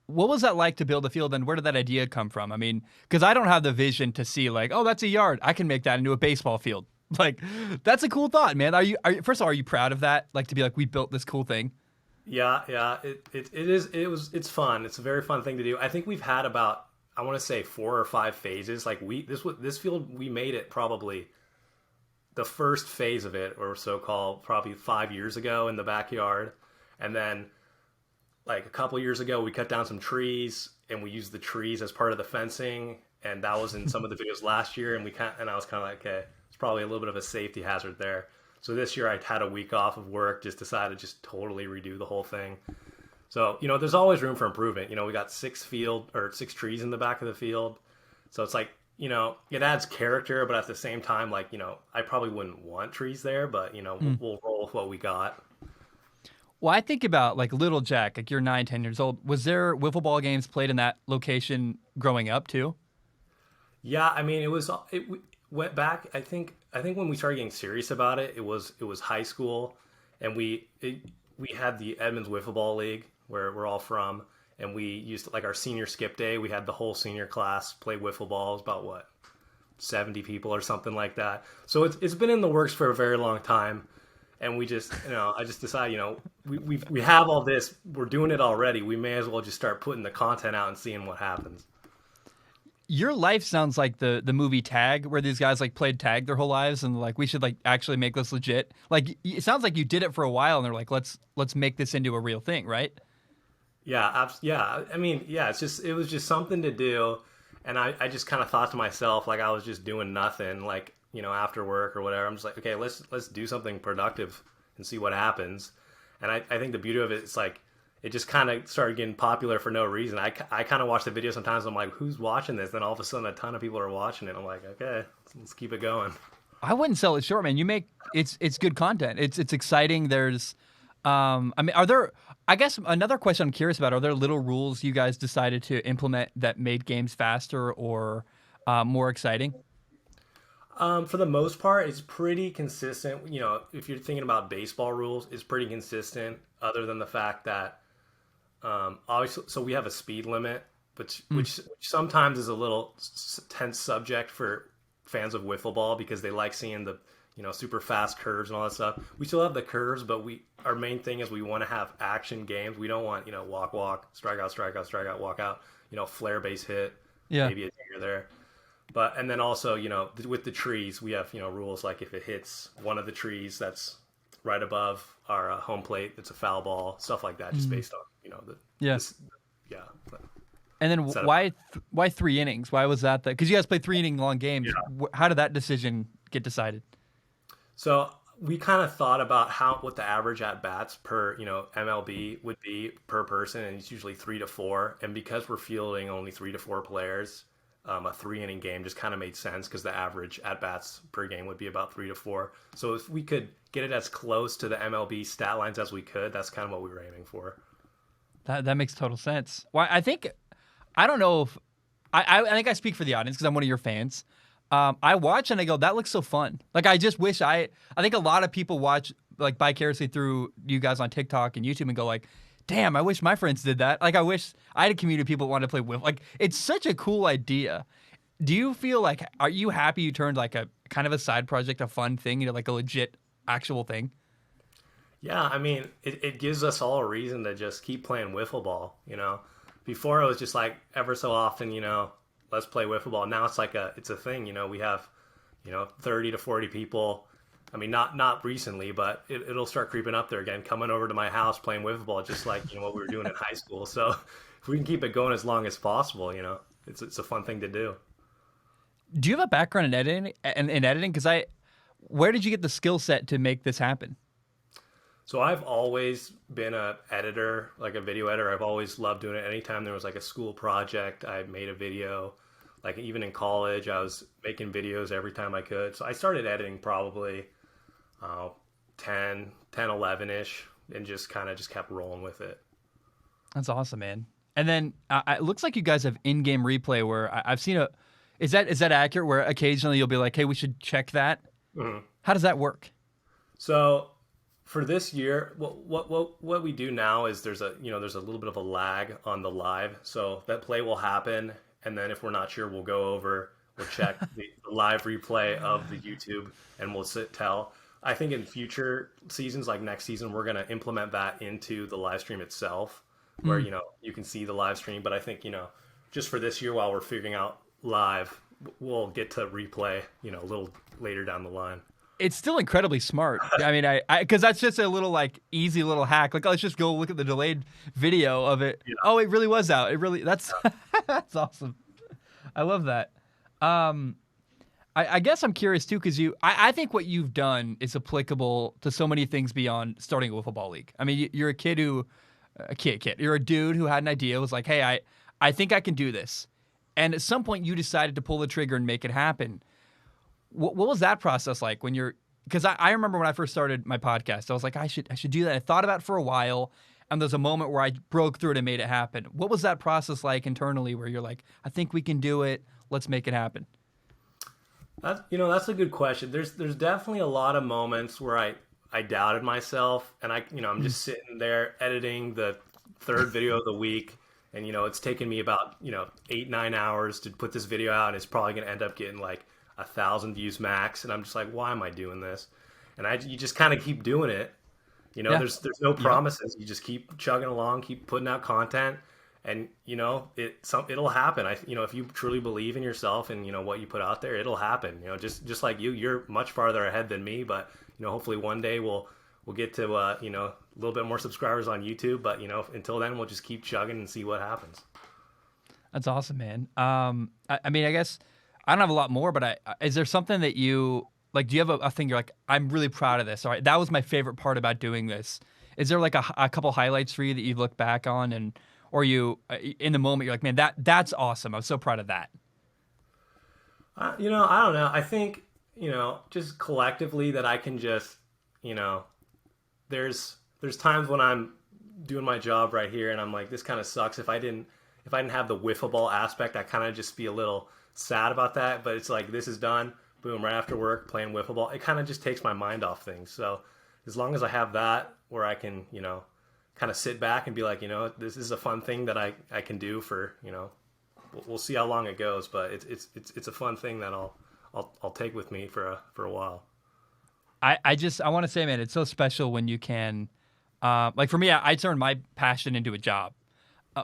[SPEAKER 1] what was that like to build a field, and where did that idea come from? I mean, because I don't have the vision to see like, oh, that's a yard. I can make that into a baseball field. Like, that's a cool thought, man. Are you first of all, are you proud of that? Like to be like, we built this cool thing.
[SPEAKER 2] Yeah. It's fun. It's a very fun thing to do. I think we've had about I want to say 4 or 5 phases. Like this field we made it probably the first phase of it or so called probably 5 years ago in the backyard, and then like a couple years ago we cut down some trees and we used the trees as part of the fencing, and that was in some of the videos last year, and I was kind of like okay, it's probably a little bit of a safety hazard there. So this year I had a week off of work, just decided to just totally redo the whole thing. So, there's always room for improvement. We got 6 trees in the back of the field. So it's like, it adds character, but at the same time, like, I probably wouldn't want trees there, but, we'll roll with what we got.
[SPEAKER 1] Well, I think about like little Jack, like you're 9, 10 years old. Was there wiffle ball games played in that location growing up too?
[SPEAKER 2] Yeah, I mean, it went back. I think when we started getting serious about it, it was high school, and we had the Edmonds Wiffle Ball League where we're all from, and we used like our senior skip day. We had the whole senior class play wiffle balls, about 70 people or something like that. So it's been in the works for a very long time, and we just I just decided we have all this, we're doing it already. We may as well just start putting the content out and seeing what happens.
[SPEAKER 1] Your life sounds like the movie Tag, where these guys like played tag their whole lives, and like we should like actually make this legit. Like it sounds like you did it for a while, and they're like, let's make this into a real thing, right?
[SPEAKER 2] Yeah. I mean, yeah. It was just something to do, and I just kind of thought to myself like I was just doing nothing, like after work or whatever. I'm just like, okay, let's do something productive and see what happens. And I think the beauty of it is like, it just kind of started getting popular for no reason. I kind of watch the video sometimes. I'm like, who's watching this? Then all of a sudden, a ton of people are watching it. I'm like, okay, let's keep it going.
[SPEAKER 1] I wouldn't sell it short, man. It's good content. It's exciting. There's, I mean, are there? I guess another question I'm curious about: are there little rules you guys decided to implement that made games faster or more exciting?
[SPEAKER 2] For the most part, it's pretty consistent. If you're thinking about baseball rules, it's pretty consistent. Other than the fact that obviously, so we have a speed limit, which sometimes is a little tense subject for fans of wiffle ball because they like seeing the super fast curves and all that stuff. We still have the curves, but our main thing is we want to have action games. We don't want walk, strike out, walk out. Flare base hit, maybe a digger there. But and then also with the trees we have rules like if it hits one of the trees that's right above our home plate, it's a foul ball, stuff like that, just based on yeah.
[SPEAKER 1] And then why 3 innings? Why was that? Because you guys play 3-inning long games. Yeah. How did that decision get decided?
[SPEAKER 2] So we kind of thought about what the average at bats per MLB would be per person, and it's usually 3 to 4. And because we're fielding only 3 to 4 players, a 3-inning game just kind of made sense because the average at bats per game would be about 3 to 4. So if we could get it as close to the MLB stat lines as we could, that's kind of what we were aiming for.
[SPEAKER 1] That makes total sense. Why I don't know if I think I speak for the audience because I'm one of your fans. I watch and I go, that looks so fun. Like I just wish I think a lot of people watch like vicariously through you guys on TikTok and YouTube and go like, damn, I wish my friends did that. Like I wish I had a community of people who wanted to play with. Like it's such a cool idea. Do you feel like, are you happy you turned like a kind of a side project, a fun thing, into like a legit actual thing?
[SPEAKER 2] Yeah, I mean, it gives us all a reason to just keep playing wiffle ball, Before it was just like ever so often, let's play wiffle ball. Now it's like it's a thing, we have, 30 to 40 people. I mean, not recently, but it'll start creeping up there again, coming over to my house playing wiffle ball, just like, what we were doing in high school. So if we can keep it going as long as possible, it's a fun thing to do.
[SPEAKER 1] Do you have a background in editing? Because where did you get the skill set to make this happen?
[SPEAKER 2] So I've always been a editor, like a video editor. I've always loved doing it. Anytime there was like a school project, I made a video. Like even in college, I was making videos every time I could. So I started editing probably uh, 11-ish and just kind of just kept rolling with it.
[SPEAKER 1] That's awesome, man. And then it looks like you guys have in-game replay where I've seen a. Is that accurate? Where occasionally you'll be like, "Hey, we should check that."
[SPEAKER 2] Mhm.
[SPEAKER 1] How does that work?
[SPEAKER 2] So for this year, what we do now is there's a little bit of a lag on the live. So that play will happen, and then if we're not sure, we'll check the live replay of the YouTube, and we'll tell. I think in future seasons, like next season, we're going to implement that into the live stream itself, where you can see the live stream. But I think just for this year, while we're figuring out live, we'll get to replay a little later down the line.
[SPEAKER 1] It's still incredibly smart. I mean, because that's just a little like easy little hack. Like, let's just go look at the delayed video of it. Yeah. Oh, it really was out. That's that's awesome. I love that. I guess I'm curious too, because I think what you've done is applicable to so many things beyond starting a wiffle ball league. I mean, you're a kid. You're a dude who had an idea. Was like, hey, I think I can do this, and at some point you decided to pull the trigger and make it happen. What was that process like when you're? Because I remember when I first started my podcast, I was like, I should do that. I thought about it for a while, and there's a moment where I broke through it and made it happen. What was that process like internally, where you're like, I think we can do it. Let's make it happen.
[SPEAKER 2] That's a good question. There's definitely a lot of moments where I doubted myself, and I'm just sitting there editing the third video of the week, and it's taken me about 8-9 hours to put this video out, and it's probably going to end up getting like 1,000 views max, and I'm just like, why am I doing this? And you just kind of keep doing it.
[SPEAKER 1] Yeah.
[SPEAKER 2] There's no promises. You just keep chugging along, keep putting out content, and it'll happen. If you truly believe in yourself and what you put out there, it'll happen. Just like you're much farther ahead than me, but hopefully one day we'll get to a little bit more subscribers on YouTube. But until then, we'll just keep chugging and see what happens.
[SPEAKER 1] That's awesome, man. I mean, I guess I don't have a lot more, but is there something that you like? Do you have a thing you're like, I'm really proud of this? All right, that was my favorite part about doing this. Is there like a couple highlights for you that you look back on or you in the moment you're like, man, that's awesome. I'm so proud of that.
[SPEAKER 2] I don't know. I think just collectively that I can just there's times when I'm doing my job right here and I'm like, this kind of sucks. If I didn't have the wiffle ball aspect, I kind of just be a little sad about that. But it's like, this is done, boom, right after work, playing wiffle ball. It kind of just takes my mind off things. So as long as I have that where I can kind of sit back and be like, this is a fun thing that I can do for we'll see how long it goes, but it's a fun thing that I'll take with me for a while.
[SPEAKER 1] I want to say, man, it's so special when you can like for me, I turned my passion into a job,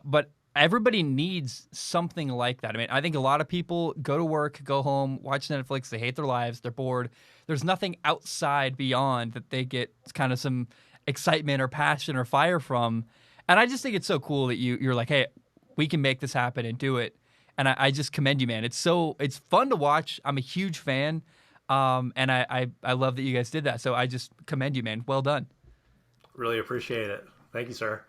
[SPEAKER 1] but everybody needs something like that. I mean, I think a lot of people go to work, go home, watch Netflix. They hate their lives. They're bored. There's nothing outside beyond that they get kind of some excitement or passion or fire from. And I just think it's so cool that you're like, hey, we can make this happen and do it. And I just commend you, man. It's fun to watch. I'm a huge fan. And I love that you guys did that. So I just commend you, man. Well done. Really
[SPEAKER 2] appreciate it. Thank you, sir.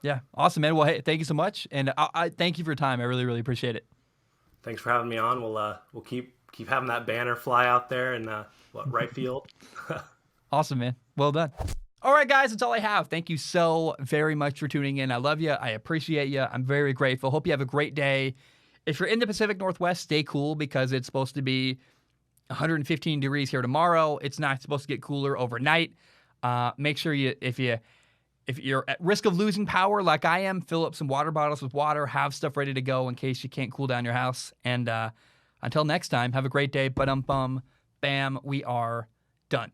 [SPEAKER 1] Yeah. Awesome, man. Well, hey, thank you so much. And I thank you for your time. I really, really appreciate it.
[SPEAKER 2] Thanks for having me on. We'll keep having that banner fly out there in right field.
[SPEAKER 1] Awesome, man. Well done. All right, guys, that's all I have. Thank you so very much for tuning in. I love you. I appreciate you. I'm very grateful. Hope you have a great day. If you're in the Pacific Northwest, stay cool because it's supposed to be 115 degrees here tomorrow. It's not supposed to get cooler overnight. Make sure if you're at risk of losing power like I am, fill up some water bottles with water, have stuff ready to go in case you can't cool down your house. And until next time, have a great day. Bam, we are done.